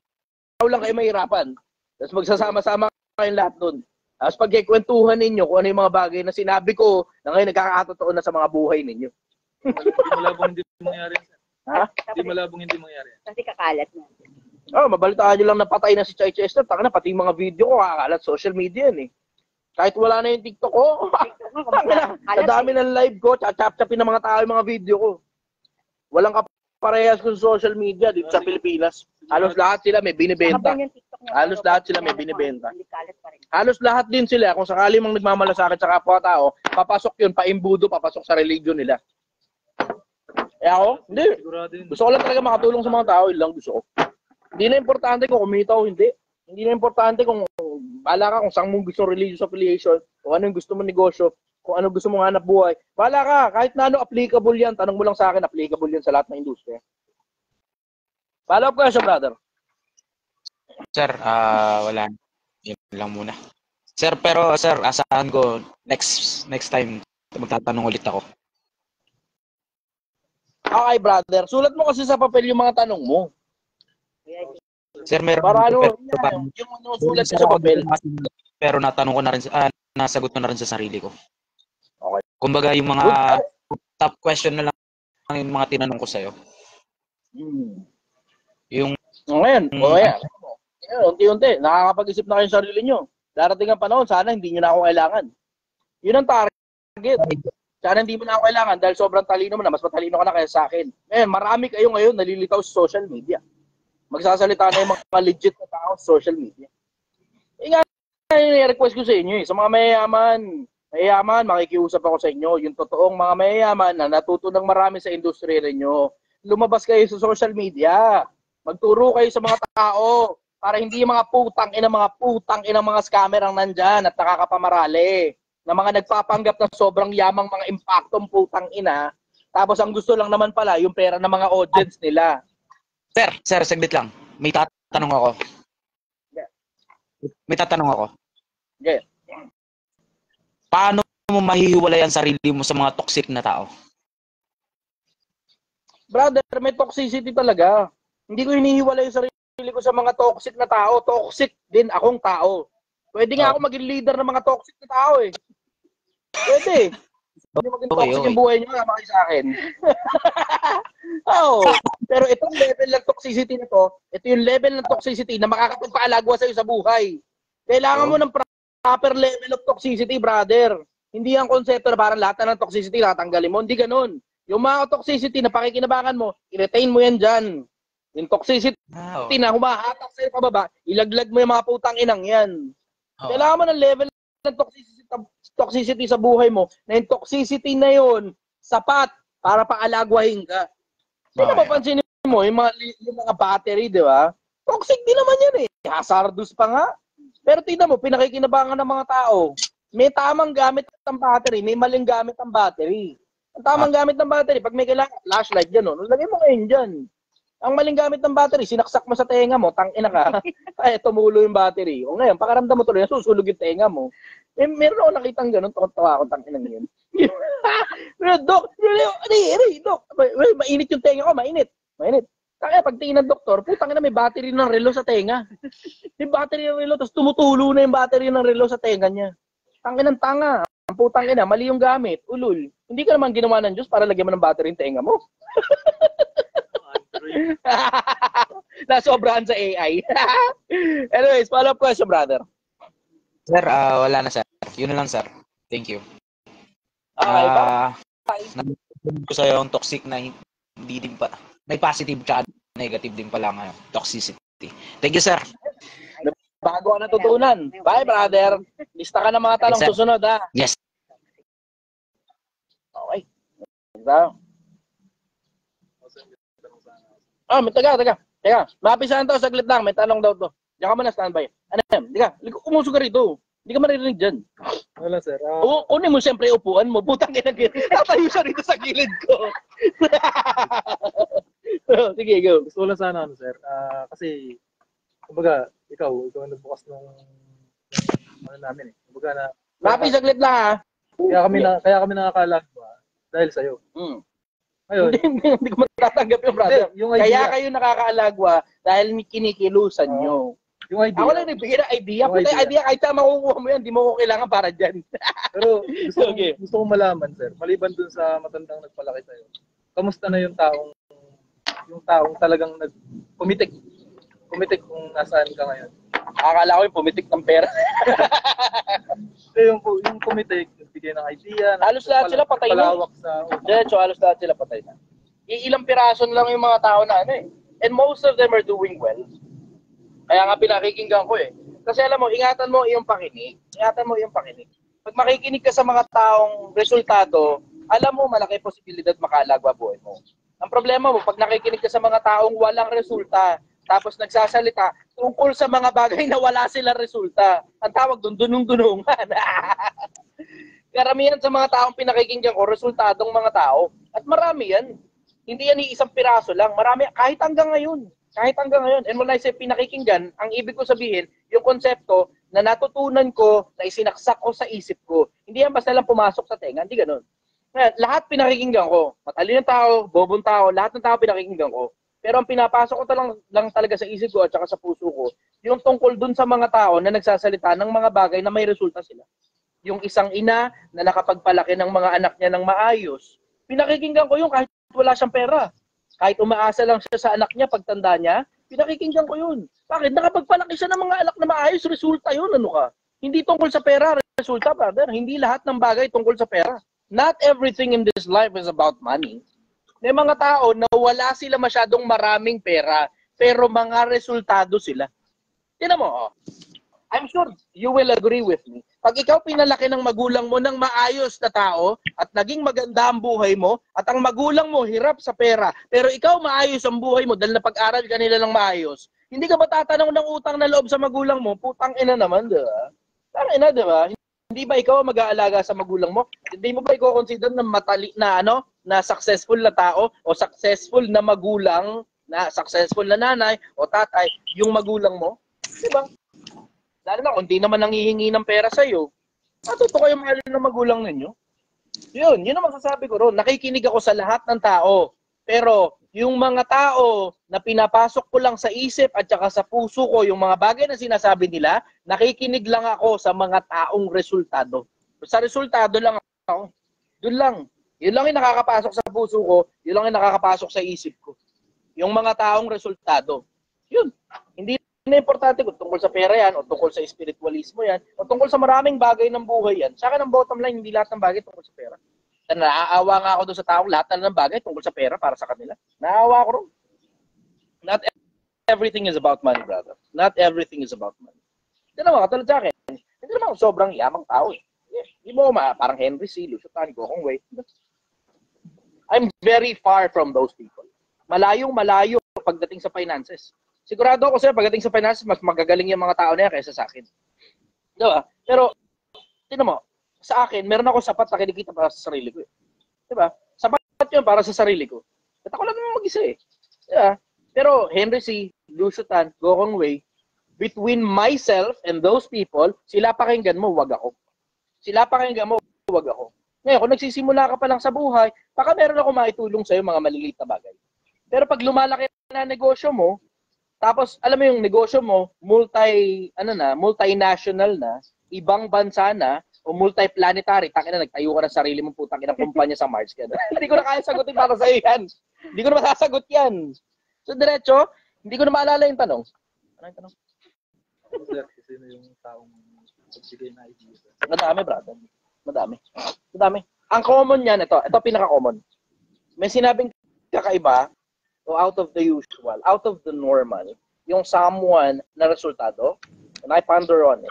lang kayo mahirapan. Tapos magsasama-sama kayong lahat nun. Tapos pagkikwentuhan ninyo kung ano yung mga bagay na sinabi ko na ngayon nagkakatotoo na sa mga buhay ninyo. Hindi malabong hindi mangyari. Ha? Hindi malabong hindi mangyari. Kasi kakalat na. Mabalitaan nyo lang na patay na si Chai Chester. Taka na, pati yung mga video ko kakalat social media yan eh. Kahit wala na yung TikTok ko. Nadami ng live ko. Chap-chapin ng mga tao yung mga video ko. Walang kaparehas ko sa social media dito sa Pilipinas. Halos lahat sila may binibenta. Halos lahat sila may binibenta. Halos lahat din sila, kung sakali mang nagmamalasakit sa kapwa-tao, papasok yun, paimbudo, papasok sa religion nila. Eh ako, hindi. Gusto ko lang talaga makatulong sa mga tao, yun lang gusto ko. Hindi na importante kung kumita o hindi. Hindi na importante kung bahala ka kung saan mong gusto religious affiliation, kung ano yung gusto mong negosyo, kung ano gusto mong hanap buhay. Bahala ka, kahit na ano applicable yan, tanong mo lang sa akin, applicable yan sa lahat ng industriya. Follow up question, brother. Sir, wala. Yun lang muna. Sir, pero sir, asahan ko next time magtatanong ulit ako. Okay, brother. Sulat mo kasi sa papel yung mga tanong mo. Sir, meron para ano, yung sulat sa papel. Pero natanong ko na rin, nasagot ko na rin sa sarili ko. Okay. Kumbaga yung mga top question na lang yung mga tinanong ko sa'yo. Yung ngayon, unti-unti, nakakapag-isip na kayo sa sarili nyo. Darating ang panahon, sana hindi nyo na ako kailangan. Yun ang target. Sana hindi mo na ako kailangan dahil sobrang talino mo na, mas matalino ka na kaya sa akin. Ngayon, marami kayo ngayon nalilitaw sa social media. Magsasalita na yung mga legit na tao sa social media. I-request ko sa inyo sa mga mayayaman, makikiusap ako sa inyo. Yung totoong mga mayayaman na natuto ng marami sa industriya ninyo. Lumabas kayo sa social media. Magturo kayo sa mga tao para hindi yung mga putang ina mga scammer ang nandyan at nakakapamarali na mga nagpapanggap ng sobrang yamang mga impaktong putang ina, tapos ang gusto lang naman pala yung pera ng mga audience nila. Sir, saglit lang. May tatanong ako. Yeah. Paano mo mahihiwalay ang sarili mo sa mga toxic na tao? Brother, may toxicity talaga. Hindi ko hinihiwalay yung sarili ko sa mga toxic na tao. Toxic din akong tao. Pwede nga ako maging leader ng mga toxic na tao eh. Pwede. Hindi maging toxic yung buhay niyo, kama kayo sa akin. Oo. Pero itong level ng toxicity na to, ito yung level ng toxicity na makakapagpaalagwa sa'yo sa buhay. Kailangan mo ng proper level of toxicity, brother. Hindi ang konsepto na parang lahat ng toxicity tatanggalin mo. Hindi ganun. Yung mga toxicity na pakikinabangan mo, i-retain mo yan dyan. Yung toxicity na humahatak sa'yo pababa, ilaglag mo yung mga putang inang yan. Kailangan mo ng level ng toxicity sa buhay mo, na yung toxicity na yun, sapat para paalagwahin ka. Hindi na mapansinin mo, yung mga battery, di ba? Toxic din naman yan eh. Hazardous pa nga. Pero tingnan mo, pinakikinabangan ng mga tao. May tamang gamit ang battery, may maling gamit ang battery. Ang tamang gamit ng battery, pag may kailangan, flashlight, gano'n, lagay mo ngayon dyan. Ang maling gamit ng battery, sinaksak mo sa tenga mo, tangina ka, ay, tumulo yung battery. O ngayon, pakaramdam mo tuloy, susulog yung tenga mo. Eh, meron ako nakitang gano'n, tawa ako, tangina ngayon. Dok, mainit yung tenga ko, mainit. Kaya pagtingin ng doktor, putang ina, may battery ng relo sa tenga. May battery ng relo, tapos tumutulo na yung battery ng relo sa tenga niya. Tangin ng tanga. Ang putang ina, mali yung gamit. Ulul. Hindi ka naman ginawa ng Diyos para lagyan mo ng battery yung tenga mo. Nasobrahan sa AI. Anyways, follow-up question, brother. Sir, wala na, sir. Yun na lang, sir. Thank you. Okay, nabitin ko sa'yo yung toxic na hindi din pa. May positive tsaka negative din pala ngayon. Toxicity. Thank you, sir. Bago ka natutunan. Bye, brother. Lista ka ng mga tanong susunod, ha? Yes. Okay. Taga. Mapisahan to, saglit lang. May tanong daw to. Diyan ka muna, standby. Ano yan? Umusog ka rito. Hindi ka maririnig dyan. Wala, sir. Kunin mo siyempre upuan mo. Putang ina, tatayo siya rito sa gilid ko. Sige, go. Gusto ko lang sana, sir. Kasi, kumbaga, ikaw ang nagbukas ng ano namin eh. Kumbaga na... Mapi, saglit lang ha. Kaya kami nakakalagwa dahil sa'yo. Ngayon, hindi ko matatanggap yung brother. Kaya kayo nakakaalagwa dahil kinikilusan nyo. Yung idea. Ako lang nagbigay ng idea. Puta yung idea, kahit saan makukuha mo yan, di mo ko kailangan para dyan. Pero gusto kong malaman, sir, maliban dun sa matandang nagpalaki sa'yo, kamusta na yung taong talagang pumitik kung nasaan ka ngayon? Akala ko yung pumitik ng pera. yung pumitik, nagbigay ng idea. Halos lahat sila patay na. Diretso, halos lahat sila patay na. Ilang piraso lang yung mga tao na ano eh. And most of them are doing well. Kaya nga pinakikinggan ko eh. Kasi alam mo, ingatan mo yung pakinig. Pag makikinig ka sa mga taong resultado, alam mo malaki posibilidad makalagwa buhay mo. Ang problema mo, pag nakikinig ka sa mga taong walang resulta, tapos nagsasalita tungkol sa mga bagay na wala silang resulta, ang tawag doon, dunong-dunungan. Karamihan sa mga taong pinakikinggan ko, resultadong mga tao. At marami yan. Hindi yan isang piraso lang. Marami, kahit hanggang ngayon. And when I say pinakikinggan, ang ibig ko sabihin, yung konsepto na natutunan ko, na isinaksak ko sa isip ko. Hindi yan basta lang pumasok sa tenga. Hindi ganun. Lahat pinakikinggan ko. Matalinong tao, bobong tao, lahat ng tao pinakikinggan ko. Pero ang pinapasok ko lang talaga sa isip ko at saka sa puso ko, yung tungkol dun sa mga tao na nagsasalita ng mga bagay na may resulta sila. Yung isang ina na nakapagpalaki ng mga anak niya ng maayos, pinakikinggan ko yun kahit wala siyang pera. Kahit umaasa lang siya sa anak niya pagtanda niya, pinakikinggan ko yun. Bakit? Nakapagpalaki siya ng mga anak na maayos, resulta yun. Ano ka? Hindi tungkol sa pera, resulta, brother. Hindi lahat ng bagay tungkol sa pera. Not everything in this life is about money. May mga tao na wala sila masyadong maraming pera, pero mga resultado sila. Tingnan mo, I'm sure you will agree with me. Pag ikaw pinalaki ng magulang mo ng maayos na tao at naging maganda ang buhay mo at ang magulang mo hirap sa pera, pero ikaw maayos ang buhay mo dahil napag-aral ka nila ng maayos, Hindi ka ba tatanong ng utang na loob sa magulang mo? Putang ina naman, di ba? Tang ina, di ba? Hindi ba ikaw mag-aalaga sa magulang mo? Hindi mo ba ikaw consider na na successful na tao o successful na magulang, na successful na nanay o tatay, yung magulang mo? Di ba? Lalo na kung di naman nangihingi ng pera sa iyo, matuto kayo mahalin ng magulang ninyo. Yun ang masasabi ko ron. Nakikinig ako sa lahat ng tao. Pero yung mga tao na pinapasok ko lang sa isip at saka sa puso ko, yung mga bagay na sinasabi nila, nakikinig lang ako sa mga taong resultado. Sa resultado lang ako. Doon lang. Yun lang yung nakakapasok sa puso ko, yun lang yung nakakapasok sa isip ko. Yung mga taong resultado. Yun. Hindi na importante kung tungkol sa pera yan, o tungkol sa espiritualismo yan, o tungkol sa maraming bagay ng buhay yan. Sa akin ang bottom line, hindi lahat ng bagay tungkol sa pera. Naaawa nga ako doon sa taong lahat ng bagay tungkol sa pera para sa kanila. Naaawa ako ron. Not everything is about money, brother. Not everything is about money. Hindi naman, katulad sa akin, hindi naman ako sobrang yamang tao eh. Hindi mo parang Henry C. Lucio Tan, Gokong Wei. I'm very far from those people. Malayong-malayo pagdating sa finances. Sigurado ako sa'yo, pagdating sa finances, mas magagaling yung mga tao na yan kaysa sa akin. Diba? Pero, tinan mo, sa akin, meron ako sapat na kinikita para sa sarili ko. Diba? Sapat yun para sa sarili ko. At ako lang naman mag-isa eh. Diba? Pero Henry C., Lucio Tan, Gokong Wei, between myself and those people, sila pakinggan mo, wag ako. Sila pakinggan mo, wag ako. Ngayon, kung nagsisimula ka pa lang sa buhay, baka meron ako maitulong sa'yo mga maliliit na bagay. Pero pag lumalaki na negosyo mo, tapos alam mo yung negosyo mo, multinational na, ibang bansa na, o multiplanetary, tangina nagtayo ka ng sarili mong putang inang kumpanya sa Mars. Hindi ko na kaya sagutin para sa iyo yan. Hindi ko na masasagot yan. So diretso, hindi ko na maalala yung tanong. Ano yung tanong? Sino yung taong magbigay na idea? Madami, brother. Madami. Ang common yan, ito pinaka-common. May sinabing kakaiba, o out of the usual, out of the normal, yung someone na resultado, and I ponder on it.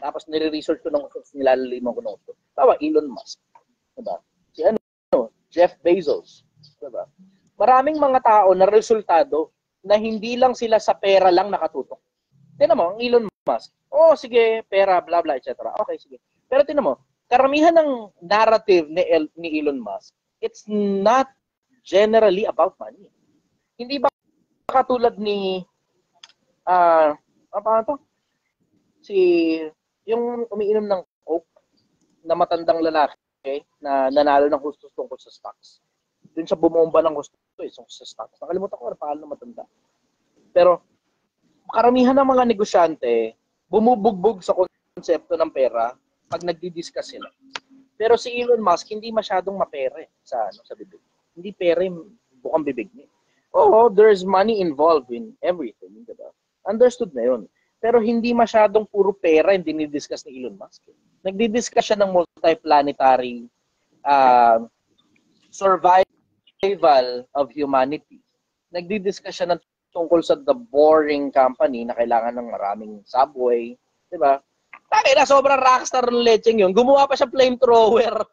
Tapos nire-research ko nung nilalaliman ko nung ito. Tawa, Elon Musk. Diba? Si Jeff Bezos. Diba? Maraming mga tao na resultado na hindi lang sila sa pera lang nakatutok. Tingnan mo, ang Elon Musk. Oh, sige, pera, blah, blah, etc. Okay, sige. Pero tingnan mo, karamihan ng narrative ni Elon Musk, it's not generally about money. Hindi ba katulad ni, paano to? Yung umiinom ng Coke na matandang lalaki na nanalo ng hustos tungkol sa stocks. Doon sa bumomba ng hustos sa stocks. Nakalimutan ko na paano matanda. Pero karamihan ng mga negosyante bumubugbog sa konsepto ng pera pag nagdi-discuss sila. Pero si Elon Musk hindi masyadong mapere sa bibig. Hindi pera yung bukang bibig niya. Oo, there's money involved in everything, diba? Understood na 'yon. Pero hindi masyadong puro pera yung dinidiscuss ni Elon Musk. Nagdi-discuss siya ng multiplanetary survival of humanity. Nagdi-discuss siya ng tungkol sa the boring company na kailangan ng maraming subway. Diba? Takina, sobrang rockstar ng lecheng yun. Gumawa pa siya flamethrower.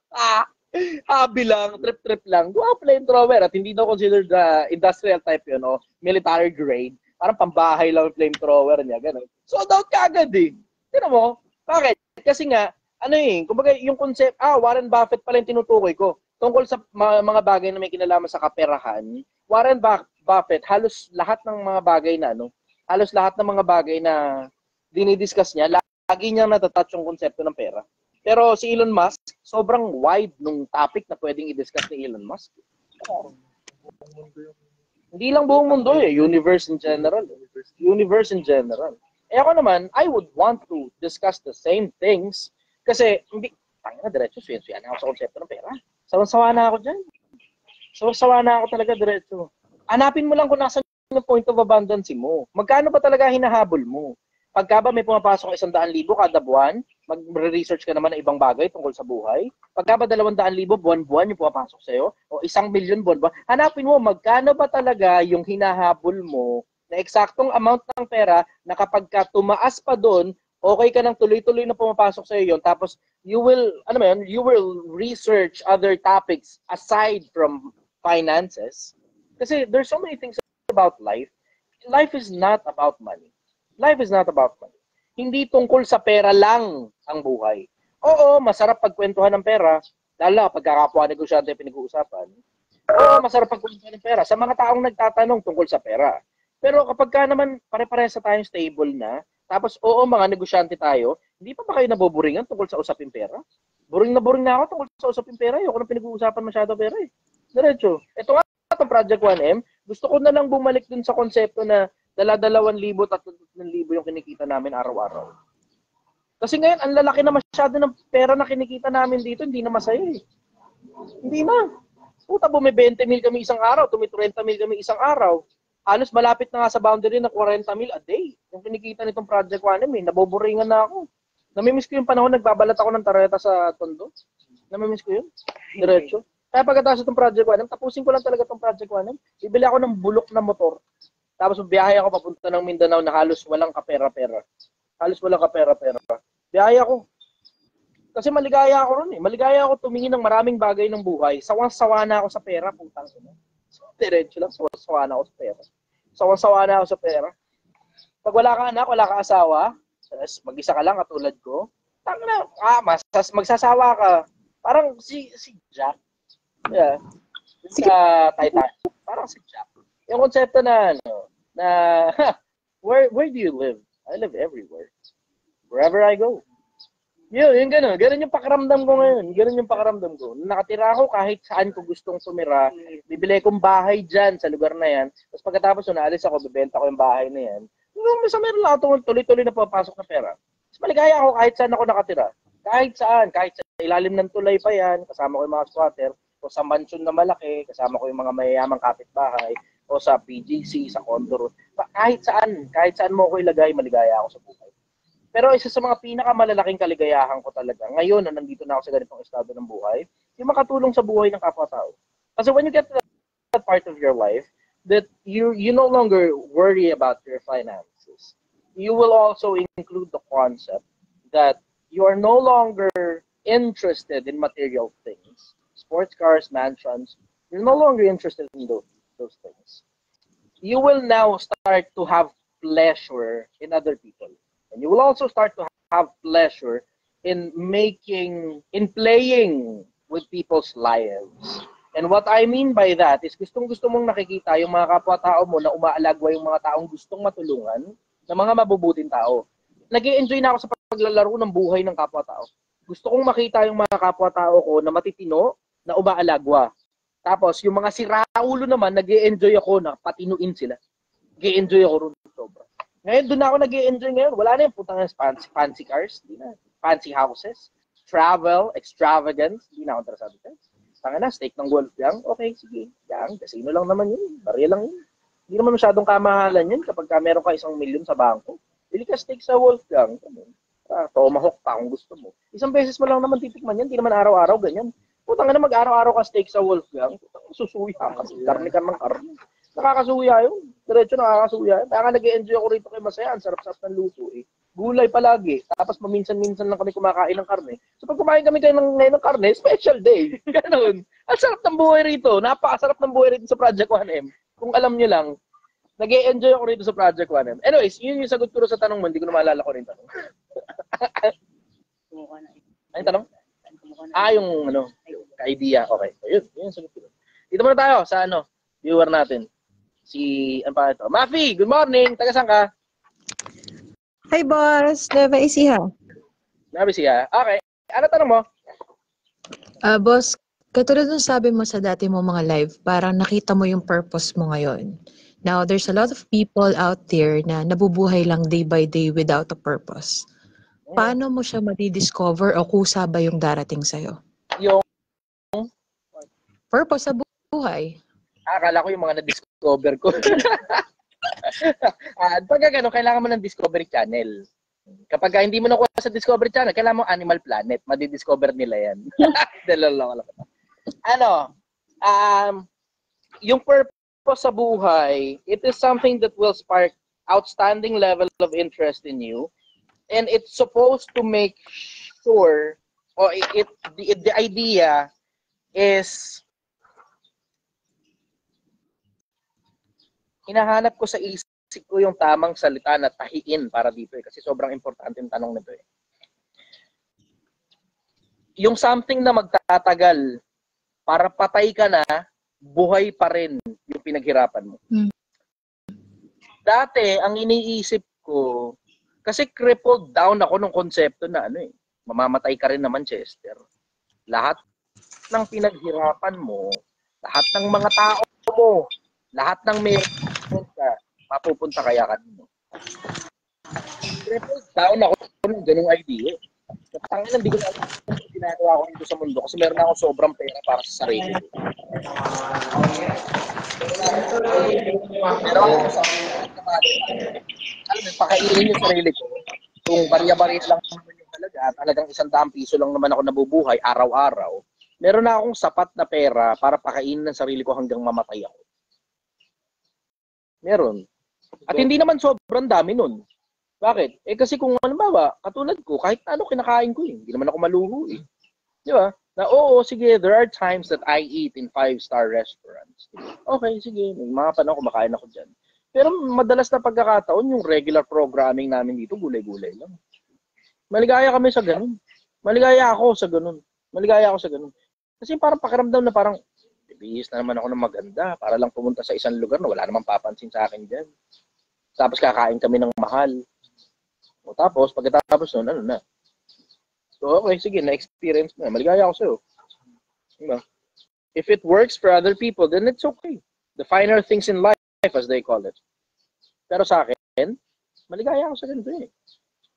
Habi lang, trip-trip lang. Gumawa flamethrower at hindi daw considered industrial type yun o military grade. Parang pambahay lang yung flamethrower niya, gano'n. Sold out ka agad eh. Tignan mo, bakit? Kasi nga, kumbaga yung concept, Warren Buffett pala yung tinutukoy ko. Tungkol sa mga bagay na may kinalaman sa kaperahan, Warren Buffett, halos lahat ng mga bagay na dinidiscuss niya, lagi niyang natatouch yung konsepto ng pera. Pero si Elon Musk, sobrang wide nung topic na pwedeng i-discuss ni Elon Musk. Hindi lang buong mundo universe in general. Eh ako naman, I would want to discuss the same things kasi hindi, diretso, suyan na ako sa konsepto ng pera. Sawan-sawa na ako dyan. Sawa na ako talaga diretso. Hanapin mo lang kung nasa yung point of abundance mo. Magkano ba talaga hinahabol mo? Pagka ba may pumapasok 100,000 kada buwan, mag-research ka naman ng ibang bagay tungkol sa buhay. Pagka ba 200,000 buwan-buwan yung pumapasok sa'yo, o 1,000,000 buwan-buwan, hanapin mo magkano ba talaga yung hinahabol mo na eksaktong amount ng pera na kapag ka tumaas pa doon, okay ka nang tuloy-tuloy na pumapasok sa'yo yun. Tapos, you will research other topics aside from finances. Kasi there's so many things about life. life is not about money. Life is not about money. Hindi tungkol sa pera lang ang buhay. Oo, masarap pagkwentuhan ng pera, lalo na pagkakapwa negosyante pinag-uusapan. Oo, masarap pagkwentuhan ng pera sa mga taong nagtatanong tungkol sa pera. Pero kapag ka naman pare-parehas tayong stable na, tapos oo, mga negosyante tayo, hindi pa ba kayo naboboringan tungkol sa usaping pera? Boring na ako tungkol sa usaping pera. Ayoko na pinag-uusapan masyado pera eh. Diretso. Ito nga itong Project 1M, gusto ko na lang bumalik dun sa konsepto na 2,000, 3,000 yung kinikita namin araw-araw. Kasi ngayon, ang lalaki na masyado ng pera na kinikita namin dito, hindi na masaya eh. Hindi na. Puta, bumi-20 mil kami isang araw, tumi-30 mil kami isang araw. Halos malapit na nga sa boundary na 40 mil a day. Yung kinikita nitong Project 1M eh, naboboringan na ako. Namimiss ko yung panahon, nagbabalat ako ng tareta sa tondo. Namimiss ko yun. Diretso. Kaya pagkatapos itong Project 1M, tapusin ko lang talaga itong Project 1M. Bibili ako ng bulok na motor. Tapos biyahe ako papunta ng Mindanao na halos walang kapera-pera. Halos walang kapera-pera. Biyahe ako. Kasi maligaya ako ron eh. Maligaya ako tumingin ng maraming bagay ng buhay. Sawang-sawa na ako sa pera. Putang ina. Diretso lang. Sawang-sawa na ako sa pera. Sawang-sawa na ako sa pera. Pag wala ka anak, wala ka asawa, mag-isa ka lang katulad ko, tangina, magsasawa ka. Parang si Jack. Yeah. Sa Titanic. Parang si Jack. Yung konsepto na where do you live? I live everywhere. Wherever I go. Yung gano'n. Gano'n yung pakiramdam ko ngayon. Gano'n yung pakiramdam ko. Nakatira ako kahit saan ko gustong tumira. Bibili kong bahay dyan sa lugar na yan. Tapos pagkatapos naalis ako, bibenta ko yung bahay na yan. Meron lang ako tuloy-tuloy na papasok na pera. Mas maligaya ako kahit saan ako nakatira. Kahit sa ilalim ng tulay pa yan, kasama ko yung mga squatter, o sa mansion na malaki, kasama ko yung mga mayayamang kapitbahay, o sa PGC, sa condo. Kahit saan mo ako ilagay, maligaya ako sa buhay. Pero isa sa mga pinakamalalaking kaligayahan ko talaga, ngayon na nandito na ako sa ganitong estado ng buhay, yung makatulong sa buhay ng kapwa-tao. Kasi when you get to that part of your life, that you no longer worry about your finances, you will also include the concept that you are no longer interested in material things, sports cars, mansions. You're no longer interested in those things. You will now start to have pleasure in other people. And you will also start to have pleasure in playing with people's lives. And what I mean by that is gustong-gusto mong nakikita yung mga kapwa-tao mo na umaalagwa yung mga taong gustong matulungan na mga mabubuting tao. Nag-i-enjoy na ako sa paglalaro ng buhay ng kapwa-tao. Gusto kong makita yung mga kapwa-tao ko na matitino, na umaalagwa. Tapos yung mga siraulo naman, nag-i-enjoy ako na patinuin sila. Nag-i-enjoy ako ron sobra. Ngayon, doon ako nag-i-enjoy ngayon. Wala na yung putang fancy cars. Hindi na. Fancy houses. Travel, extravagance. Hindi na ako interesado dyan. Tanga na, steak ng Wolfgang. Okay, sige. Yan, casino lang naman yun. Barya lang yun. Hindi naman masyadong kamahalan yun kapag meron ka 1 milyon sa bangko. Bili ka steak sa Wolfgang. Tomahawk pa kung gusto mo. Isang beses mo lang naman titikman yan. Hindi naman araw-araw ganyan. Putang na mag-araw-araw ka steak sa Wolfgang. Putang susuya ka. Karne ka ng karne. Nakakasuya yun. Diretso nakakasuya yun. Kaya nga nag-i-enjoy ako rito kay Masaya. Ang sarap-sarap ng luto eh. Gulay palagi. Tapos paminsan-minsan lang kami kumakain ng karne. So pag kumain kami kayo ngayon ng karne, special day. Ganun. Ang sarap ng buhay rito. Napakasarap ng buhay rito sa Project 1M. Kung alam nyo lang, nag-i-enjoy ako rito sa Project 1M. Anyways, yun yung sagot ko sa tanong mo. Hindi ko na maalala ko rin tanong. Ano yung tanong? Yung ka-idea. Okay. So, yun yung sagot ko. Dito muna tayo sa viewer natin. Ano pa ito? Mafi, good morning. Taga saan ka? Hi, boss. Nueva Ecija. Nueva Ecija. Okay. Ano tanong mo? Boss, katulad ng sabi mo sa dati mo mga live, parang nakita mo yung purpose mo ngayon. Now, there's a lot of people out there na nabubuhay lang day by day without a purpose. Paano mo siya madi-discover o kusa ba yung darating sa'yo? Yung purpose sa buhay. Akala ko yung mga na-discover ko. Pagka gano'n, kailangan mo ng Discovery Channel. Kapag hindi mo nakuha sa Discovery Channel, kailangan mo Animal Planet. Madi-discover nila yan. Yung purpose sa buhay, it is something that will spark outstanding level of interest in you. And it's supposed to make sure, or the idea is, hinahanap ko sa isip iniisip ko yung tamang salita na tahiin para dito kasi sobrang importante yung tanong nito eh. Yung something na magtatagal para patay ka na, buhay pa rin yung pinaghirapan mo. Dati, ang iniisip ko, kasi crippled down ako ng konsepto na mamamatay ka rin naman, Chester. Lahat ng pinaghirapan mo, lahat ng mga tao mo, lahat ng meron ka, mapupunta kaya kanino. Crippled down ako ng ganung idea. Tangina, hindi ko na alam kung ginagawa ko dito sa mundo kasi meron akong sobrang pera para sa sarili ko. Pero pakainin yung sarili ko. Kung barya-barya lang naman yung talaga at talagang 100 piso lang naman ako nabubuhay araw-araw, meron na akong sapat na pera para pakainin ng sarili ko hanggang mamatay ako. Meron. At hindi naman sobrang dami nun. Bakit? Kasi kung halimbawa, katulad ko, kahit ano kinakain ko hindi naman ako maluho Di ba? Na sige, there are times that I eat in 5-star restaurants. Okay, sige, may mga panahon kumakain ako dyan. Pero madalas na pagkakataon, yung regular programming namin dito, gulay-gulay lang. Maligaya kami sa ganun. Maligaya ako sa ganun. Kasi parang pakiramdam na parang, bihis na naman ako ng maganda para lang pumunta sa isang lugar na wala namang papansin sa akin dyan. Tapos kakain kami ng mahal. O tapos, pagkatapos nun, na? So, okay, sige, na-experience mo. Maligaya ako sa'yo. Diba? If it works for other people, then it's okay. The finer things in life, as they call it. Pero sa akin, maligaya ako sa ganito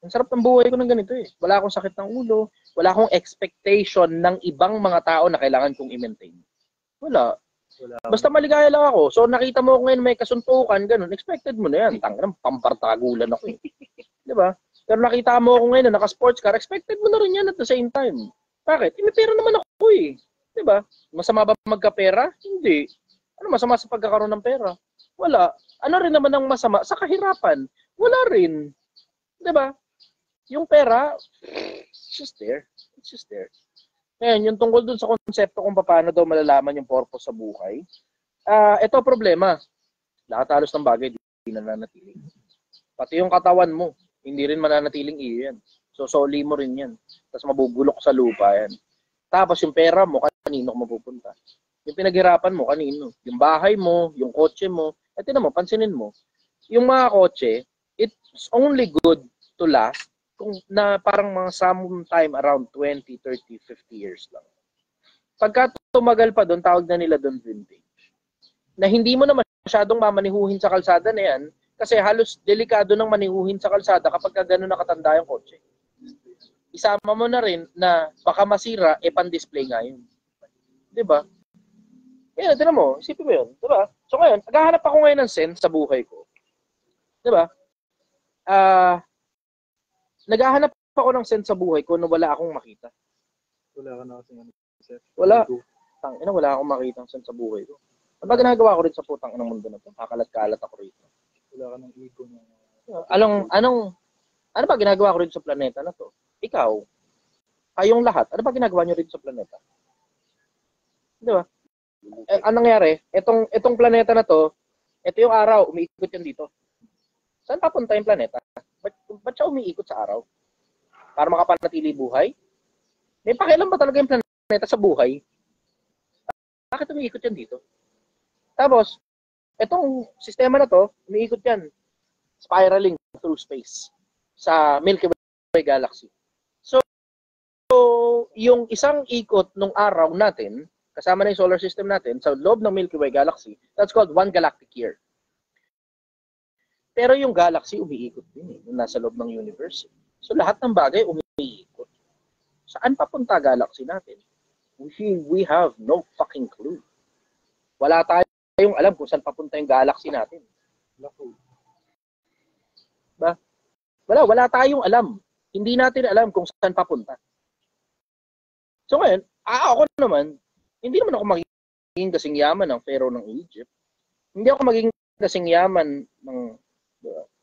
Ang sarap ng buhay ko ng ganito Wala akong sakit ng ulo. Wala akong expectation ng ibang mga tao na kailangan kong i-maintain. Wala. Basta maligaya lang ako. So, nakita mo ko ngayon may kasuntukan, ganun. Expected mo na yan. Tangan, pampartagulan ako Diba? Pero nakita mo ako ngayon na naka-sports car, expected mo na rin yan at the same time. Bakit? May pera naman ako Diba? Masama ba magkapera? Hindi. Ano masama sa pagkakaroon ng pera? Wala. Ano rin naman ang masama sa kahirapan? Wala rin. Diba? Yung pera, it's just there. It's just there. Ngayon, yung tungkol dun sa konsepto kung paano daw malalaman yung purpose sa buhay, ito problema. Lahat halos ng bagay, hindi nananatiling. Pati yung katawan mo, hindi rin mananatiling iyo yan. So, soli mo rin yan. Tapos mabubulok sa lupa yan. Tapos yung pera mo, kanino ka mapupunta? Yung pinaghirapan mo, kanino? Yung bahay mo, yung kotse mo. Tinan mo, pansinin mo. Yung mga kotse, it's only good to last kung na parang mga sometime around 20, 30, 50 years lang. Pagka tumagal pa doon, tawag na nila doon vintage. Na hindi mo na masyadong mamanihuhin sa kalsada na yan, kasi halos delikado ng manihuhin sa kalsada kapag gano'n nakatanda yung kotse. Isama mo na rin na baka masira, pan-display nga yun. Diba? Yan, tinan mo, isipin mo yun. Diba? So ngayon, naghahanap ako ngayon ng sense sa buhay ko. Diba? Naghahanap ako ng sense sa buhay ko na wala akong makita. Wala ka na kasi wala. Tangina, wala akong makita ng sense sa buhay ko. Ano ba ginagawa ko rin sa putang ng mundo na to? Kakalat-kalat ako rito. Wala ka ng ego na. Ano ba ginagawa ko rin sa planeta na to? Ikaw, kayong lahat, ano ba ginagawa nyo rin sa planeta? Di ba? Anong nangyari? Itong planeta na to, ito yung araw, umiikot yan dito. Saan papunta yung planeta? Ba't siya umiikot sa araw? Para makapanatili buhay? May pakialam ba talaga yung planeta sa buhay? Bakit umiikot yan dito? Tapos, itong sistema na to, umiikot yan, spiraling through space sa Milky Way galaxy. So, yung isang ikot ng araw natin, kasama na yung solar system natin, sa loob ng Milky Way galaxy, that's called 1 galactic year. Pero yung galaxy, umiikot din nasa loob ng universe. So, lahat ng bagay umiikot. Saan papunta galaxy natin? We have no fucking clue. Wala tayong alam kung saan papunta yung galaxy natin. Ba? Wala tayong alam. Hindi natin alam kung saan papunta. So ngayon, ako naman, hindi naman ako magiging kasing yaman ng Pharaoh ng Egypt. Hindi ako magiging kasing yaman ng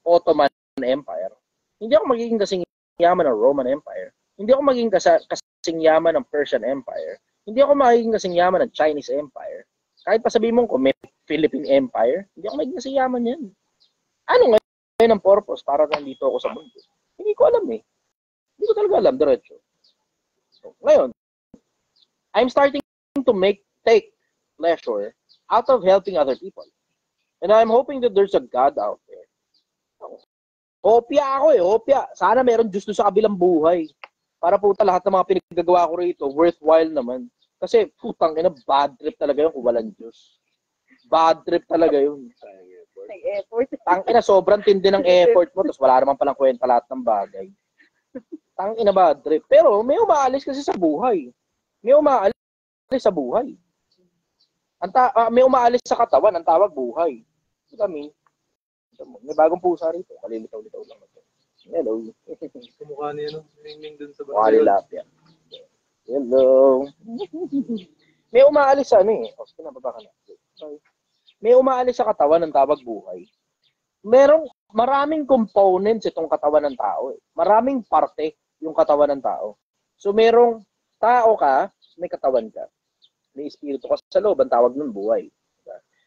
Ottoman Empire. Hindi ako magiging kasing yaman ng Roman Empire. Hindi ako magiging kasing yaman ng Persian Empire. Hindi ako magiging kasing yaman ng Chinese Empire. Kahit pa sabihin mo ko may Philippine Empire, hindi ako magiging kasing yaman yan. Ano ngayon ang purpose para nandito ako sa mundo? Hindi ko alam eh. Hindi ko talaga alam, diretso. So, ngayon, I'm starting to take pleasure out of helping other people. And I'm hoping that there's a God out there. Hopya ako eh, hopya. Sana meron Diyos doon sa kabilang buhay. Para po lahat ng mga pinaggagawa ko rito, worthwhile naman. Kasi, putang ina, bad trip talaga yun kung walang Diyos. Bad trip talaga yun. Effort. Tangina, sobrang tindi ng effort mo, tapos wala naman palang kwenta lahat ng bagay. Tangina, bad trip. Pero may umaalis kasi sa buhay. May umaalis sa buhay. May umaalis sa katawan, ang tawag buhay. Kami, may bagong pusa rito. Malilitaw-litaw lang ito. Hello. Kumukha niya, no? Ming-ming dun sa Walilapya. Hello. May umaalis sa ano eh. O, sige na, baba ka na. May umaalis sa katawan ng tawag buhay. Maraming components itong katawan ng tao eh. Maraming parte yung katawan ng tao. So merong tao ka, may katawan ka. May espiritu ka sa loob, ang tawag ng buhay.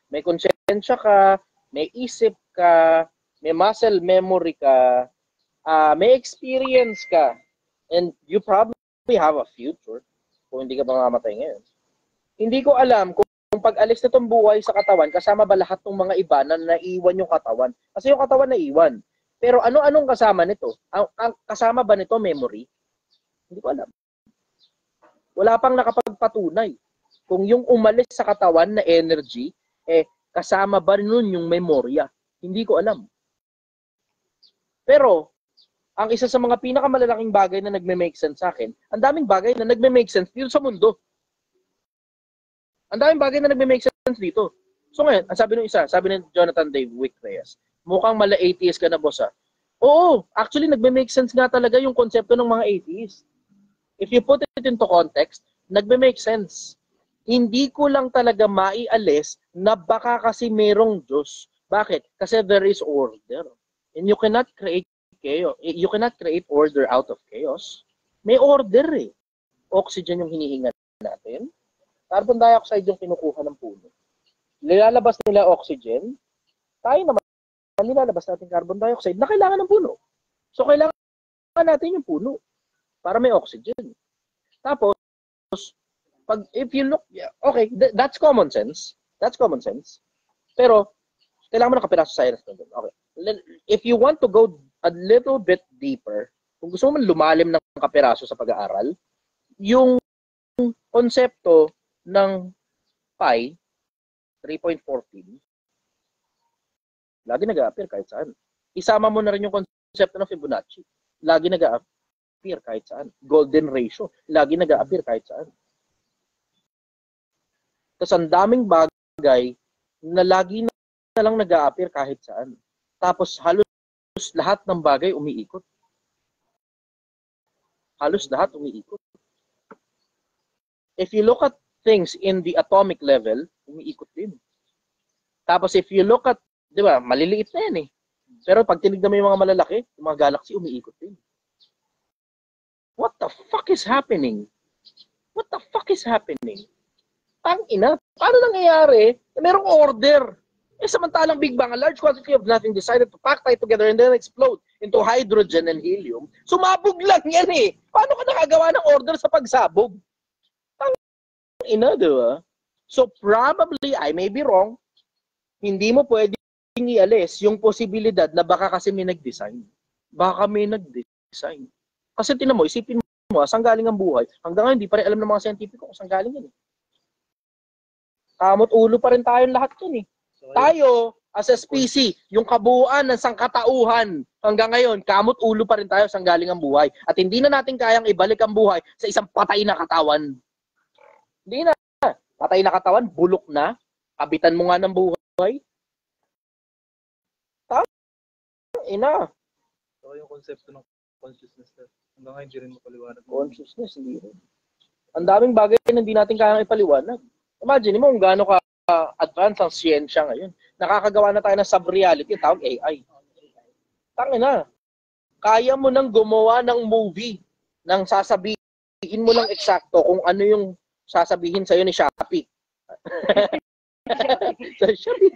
May konsensya ka, may isip ka, may muscle memory ka, may experience ka, and you probably have a future kung hindi ka mamamatay ngayon. Hindi ko alam kung pag-alis na itong buhay sa katawan, kasama ba lahat ng mga iba na naiwan yung katawan? Kasi yung katawan naiwan. Pero ano-anong kasama nito? Ang kasama ba nito memory? Hindi ko alam. Wala pang nakapagpatunay. Kung yung umalis sa katawan na energy, kasama ba nun yung memorya? Hindi ko alam. Pero, ang isa sa mga pinakamalalaking bagay na nagme-make sense sa akin, ang daming bagay na nagme-make sense dito sa mundo. Ang daming bagay na nagme-make sense dito. So ngayon, ang sabi ng isa, sabi ni Jonathan Dave Wick Reyes, mukhang mala atheist ka na, boss ah. Oo, actually nagme-make sense nga talaga yung konsepto ng mga atheist. If you put it into context, nagme-make sense. Hindi ko lang talaga maialis na baka kasi merong Diyos. Bakit? Kasi there is order. And you cannot create chaos. You cannot create order out of chaos. May order eh. Oxygen yung hinihinga natin. Carbon dioxide yung kinukuha ng puno. Nilalabas nila oxygen. Tayo naman, nilalabas natin carbon dioxide na kailangan ng puno. So, kailangan natin yung puno para may oxygen. Tapos, if you look, okay, that's common sense. That's common sense. Pero, kailangan mo ng kapiraso science na doon. Okay. If you want to go a little bit deeper, kung gusto mo lumalim ng kapiraso sa pag-aaral, yung konsepto ng pi, 3.14, lagi nag-a-appear kahit saan. Isama mo na rin yung konsepto ng Fibonacci. Lagi nag-a-appear kahit saan. Golden ratio, lagi nag-a-appear kahit saan. Tapos ang daming bagay na lagi na lang nag-a-appear kahit saan. Tapos halos lahat ng bagay umiikot. Halos lahat umiikot. If you look at things in the atomic level, umiikot din. Tapos if you look at, di ba, maliliit na yan eh. Pero pag tinignan mo yung mga malalaki, yung mga galaxy, umiikot din. What the fuck is happening? What the fuck is happening? Tangina, paano nangyayari na merong order? Samantalang Big Bang, a large quantity of nothing decided to pack tight together and then explode into hydrogen and helium. Sumabog lang yan eh. Paano ka nakagawa ng order sa pagsabog? Tangina, di ba? So probably, I may be wrong, hindi mo pwedeng ialis yung posibilidad na baka kasi may nag-design. Baka may nag-design. Kasi tinan mo, isipin mo, saan galing ang buhay? Hanggang ngayon, hindi pa rin alam ng mga scientific kung saan galing yan eh. Kamot ulo pa rin tayong lahat yan eh. Tayo, as a species, yung kabuuan ng sangkatauhan hanggang ngayon, kamot ulo pa rin tayo saan galing ang buhay. At hindi na natin kayang ibalik ang buhay sa isang patay na katawan. Hindi na. Patay na katawan, bulok na. Kabitan mo nga ng buhay. Ina. So, yung konsepto ng consciousness hanggang ngayon hindi rin mapaliwanag. Consciousness, hindi rin. Ang daming bagay na hindi natin kayang ipaliwanag. Imagine mo kung gaano ka advance ang siyensya ngayon. Nakakagawa na tayo ng sub-reality, tawag AI. Tangina. Kaya mo nang gumawa ng movie nang sasabihin mo lang eksakto kung ano yung sasabihin sa'yo ni Shopee. Sa Shopee.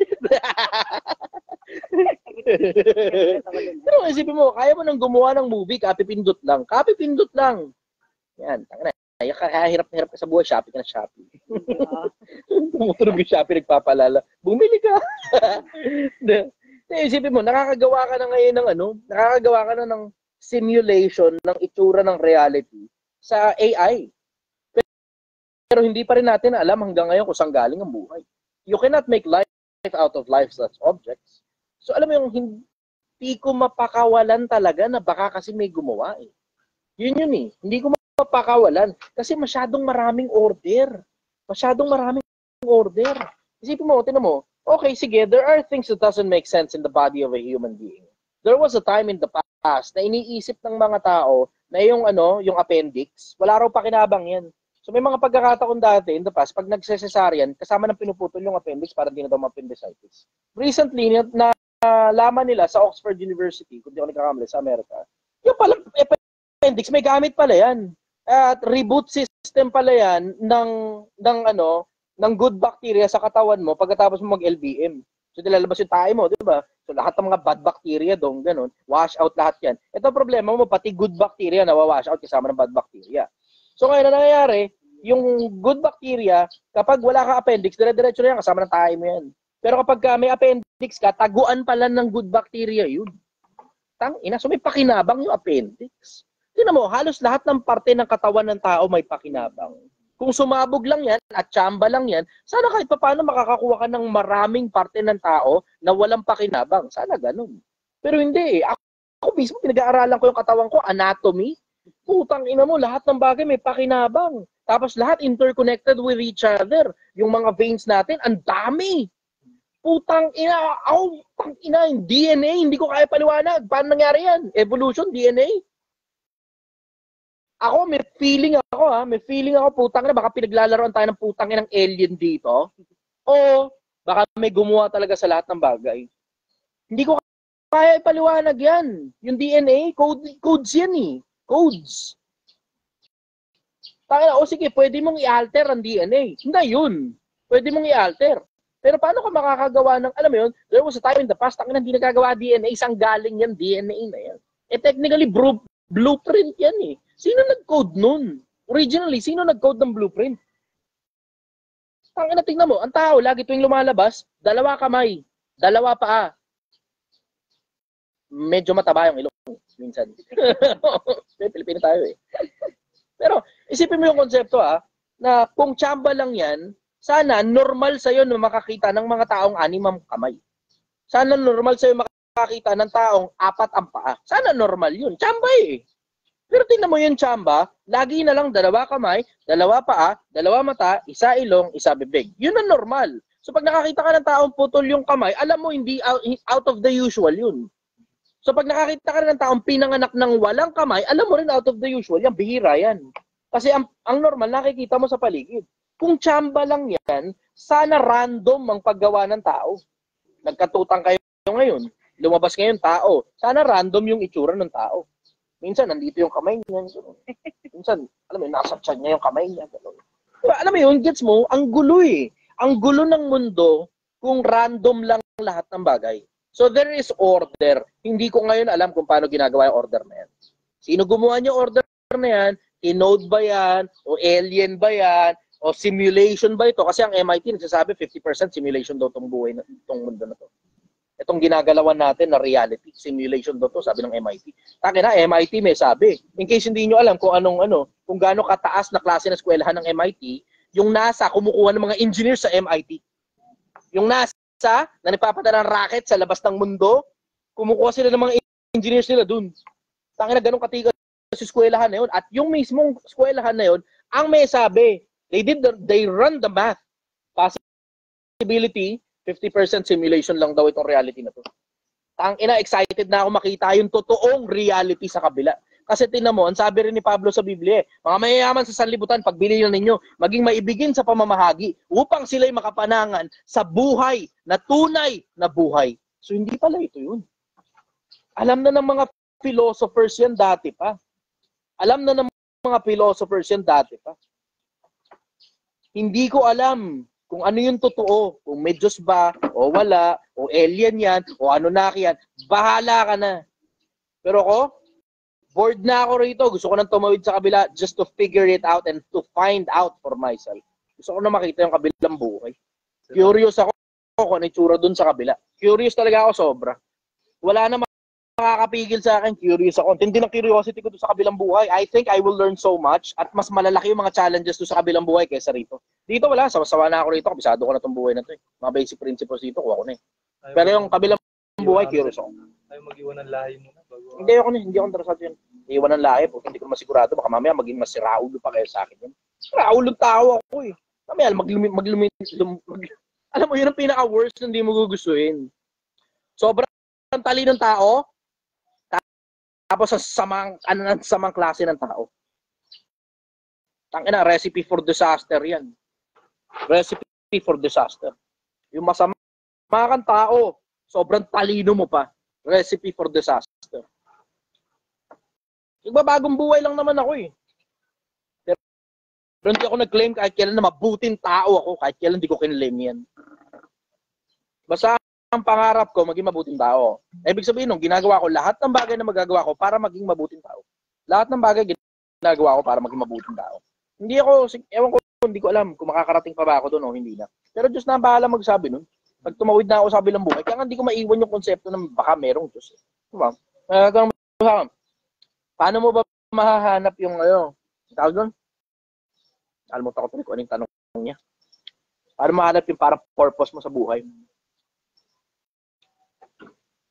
Pero isipin mo, kaya mo nang gumawa ng movie, copy-pindot lang. Copy-pindot lang. Yan, tanga na. Kaya hirap na hirap ka sa buhay, Shopee ka na Shopee. Tumutunog yung Shopee, nagpapalala. Bumili ka. Isipin mo, nakakagawa ka na ngayon ng nakakagawa ka na ng simulation ng itsura ng reality sa AI. Pero hindi pa rin natin alam hanggang ngayon kung saan galing ang buhay. You cannot make life out of lifeless objects. So alam mo yung hindi ko mapakawalan talaga na baka kasi may gumawa eh. Yun eh. Hindi ko mapakawalan kasi masyadong maraming order. Masyadong maraming order. Isipin mo, tinan mo, okay, sige, there are things that doesn't make sense in the body of a human being. There was a time in the past na iniisip ng mga tao na yung appendix, wala raw pakinabang yan. So may mga pagkakataon dati in the past, pag nagse-cesarean, kasama ng pinuputol yung appendix para hindi na daw ma-appendicitis. Recently, laman nila sa Oxford University, kung di ako nagkakamali, sa Amerika, yung pala appendix, may gamit pala yan. At reboot system pala yan ng good bacteria sa katawan mo pagkatapos mo mag-LBM. So nilalabas yung tayo mo, di ba? So lahat ng mga bad bacteria doon, ganun, wash out lahat yan. Ito problema mo, pati good bacteria nawawash out kasama ng bad bacteria. So ngayon na nangyayari, yung good bacteria, kapag wala ka appendix, dire-diretso na yan, kasama ng tayo mo yan. Pero kapag may appendix ka, taguan pala ng good bacteria yun. Tangina, so may pakinabang yung appendix. Tingnan mo, halos lahat ng parte ng katawan ng tao may pakinabang. Kung sumabog lang yan at tsamba lang yan, sana kahit paano makakakuha ka ng maraming parte ng tao na walang pakinabang. Sana ganun. Pero hindi eh. Ako mismo, pinag-aaralan ko yung katawan ko, anatomy. Putang ina mo, lahat ng bagay may pakinabang. Tapos lahat interconnected with each other. Yung mga veins natin, ang dami. Putang ina, yung DNA, hindi ko kaya paliwanag. Paano nangyari yan? Evolution, DNA? Ako, may feeling ako, putang ina, baka pinaglalaroan tayo ng putang ina ng alien dito. O, baka may gumawa talaga sa lahat ng bagay. Hindi ko kaya ipaliwanag yan. Yung DNA, codes yan eh. Codes. Tangina, o sige, pwede mong i-alter ang DNA. Hindi yun. Pwede mong i-alter. Pero paano ka makakagawa ng, alam mo yun, there was a time in the past, tangina, hindi nagagawa DNA, isang galing yan, DNA na yan. Eh, technically, blueprint yan eh. Sino nag-code nun? Originally, sino nag-code ng blueprint? Tangina, tingnan mo, ang tao, lagi tuwing lumalabas, 2 kamay, 2 paa. Medyo mataba yung ilong minsan. Pilipino tayo eh. Pero isipin mo yung konsepto na kung tsamba lang yan, sana normal sa'yo na makakita ng mga taong 6 kamay. Sana normal sa'yo makakita ng taong 4 ang paa. Sana normal yun. Tsamba eh. Pero tingnan mo yung tsamba, lagi na lang 2 kamay, 2 paa, 2 mata, 1 ilong, 1 bibig. Yun ang normal. So pag nakakita ka ng taong putol yung kamay, alam mo hindi out of the usual yun. So pag nakakita ka ng taong pinanganak ng walang kamay, alam mo rin out of the usual, yan, bihira yan. Kasi ang normal, nakikita mo sa paligid. Kung tsamba lang yan, sana random ang paggawa ng tao. Nagkatutang kayo ngayon, lumabas ngayon tao, sana random yung itsura ng tao. Minsan, nandito yung kamay niya. Minsan, alam mo, nasa tiyan niya yung kamay niya. Diba, alam mo yun, gets mo, ang gulo eh. Ang gulo ng mundo kung random lang lahat ng bagay. So there is order. Hindi ko ngayon alam kung paano ginagawa yung order na yan. Sino gumawa niyo order na yan? Tinode ba yan? O alien ba yan? O simulation ba ito? Kasi ang MIT nagsasabi 50% simulation daw itong buhay na itong mundo na to. Itong ginagalawan natin na reality, simulation daw to, sabi ng MIT. Taki na, MIT may sabi. In case hindi nyo alam kung kung gaano kataas na klase na eskwelahan ng MIT, yung NASA kumukuha ng mga engineers sa MIT. Yung NASA na nagpapadala ng rocket sa labas ng mundo, kumukuha sila ng mga engineers nila dun. Tangina, ganun katigas sa eskwelahan na yun. At yung mismong eskwelahan na yun, ang may sabi, they run the math. Possibility, 50% simulation lang daw itong reality na to. Tangina, excited na ako makita yung totoong reality sa kabila. Kasi tinan mo, ang sabi rin ni Pablo sa Biblia, mga mayayaman sa sanlibutan, pagbili nyo ninyo, maging maibigin sa pamamahagi upang sila'y makapanangan sa buhay na tunay na buhay. So hindi pala ito yun. Alam na ng mga philosophers yan dati pa. Alam na ng mga philosophers yan dati pa. Hindi ko alam kung ano yung totoo, kung may Diyos ba, o wala, o alien yan, o Anunnaki yan, bahala ka na. Pero ako, bored na ako rito. Gusto ko nang tumawid sa kabila just to figure it out and to find out for myself. Gusto ko na makita yung kabilang buhay. Curious ako kung ano itsura dun sa kabila. Curious talaga ako sobra. Wala na makakapigil sa akin. Curious ako. Tindi ng curiosity ko dun sa kabilang buhay. I think I will learn so much at mas malalaki yung mga challenges dun sa kabilang buhay kaysa rito. Dito wala. Sawa na ako rito. Kabisado ko na itong buhay na to. Mga basic principles dito, kuha ko na eh. Pero yung kabilang buhay, curious ako. Ayaw mag-iwan ng lahi muna. Hindi ako interesado yun. Iwan ng lahi po. Hindi ko masigurado. Baka mamaya maging mas siraulo pa kayo sa akin yun. Siraulong tao ako eh. Mamaya alam mo, yun ang pinaka-worst na hindi mo gugustuhin. Sobrang talinong tao, tapos sa samang klase ng tao. Tangina, recipe for disaster yan. Recipe for disaster. Yung masama kang tao, sobrang talino mo pa. Recipe for disaster. Nagbabagong buhay lang naman ako eh. Pero hindi ako nag-claim kahit kailan na mabuting tao ako, kahit kailan hindi ko kinlaim yan. Basta ang pangarap ko, maging mabuting tao. Ibig sabihin nung ginagawa ko lahat ng bagay na magagawa ko para maging mabuting tao. Lahat ng bagay ginagawa ko para maging mabuting tao. Hindi ako, ewan ko, hindi ko alam kung makakarating pa ba ako doon o hindi na. Pero Diyos na ang bahala magsabi nun. Pag tumawid na ako sa kabilang buhay, kaya hindi ko maiwan yung konsepto ng baka merong Diyos. Diba? Paano mo ba mahahanap yung tawag doon? Almot ako tuloy kung anong tanong niya. Paano mahanap yung parang purpose mo sa buhay?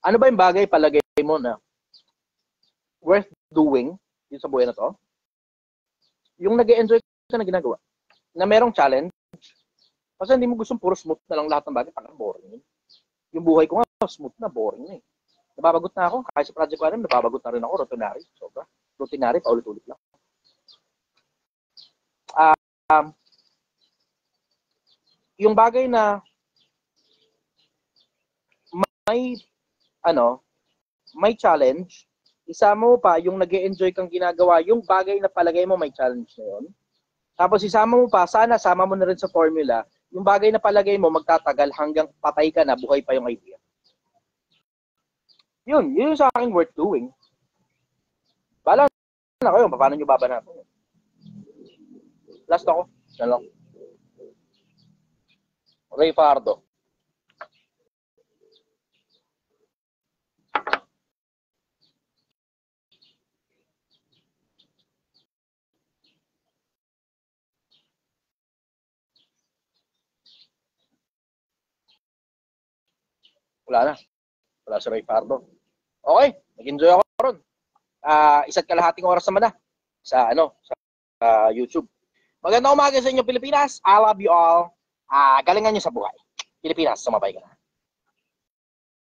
Ano ba yung bagay palagay mo na worth doing dito sa buhay na to? Yung nag-e-enjoy ka na ginagawa. Na merong challenge. Kasi hindi mo gustong puro smooth na lang lahat ng bagay. Parang boring. Yung buhay ko nga, smooth na, boring na eh. Nababagot na ako. Kahit sa Project 1, nababagot na rin ako. Routinary. Sobra. Routinary, paulit-ulit lang. Yung bagay na may challenge, isama mo pa yung nag-e-enjoy kang ginagawa, yung bagay na palagay mo may challenge na yun. Tapos isama mo pa, sana sama mo na rin sa formula, yung bagay na palagay mo magtatagal hanggang patay ka na, buhay pa yung idea. Yun yung sa akin worth doing. Bahala na kayo, paano nyo babanatan? Last ako. Yan lang. Ray Fardo. Wala na. Wala si Ray Fardo. Okay. Nag-enjoy ako ron. Isa't kalahating oras naman na sa YouTube. Magandang umaga sa inyo, Pilipinas. I love you all. Galingan nyo sa buhay. Pilipinas, sumabay ka na.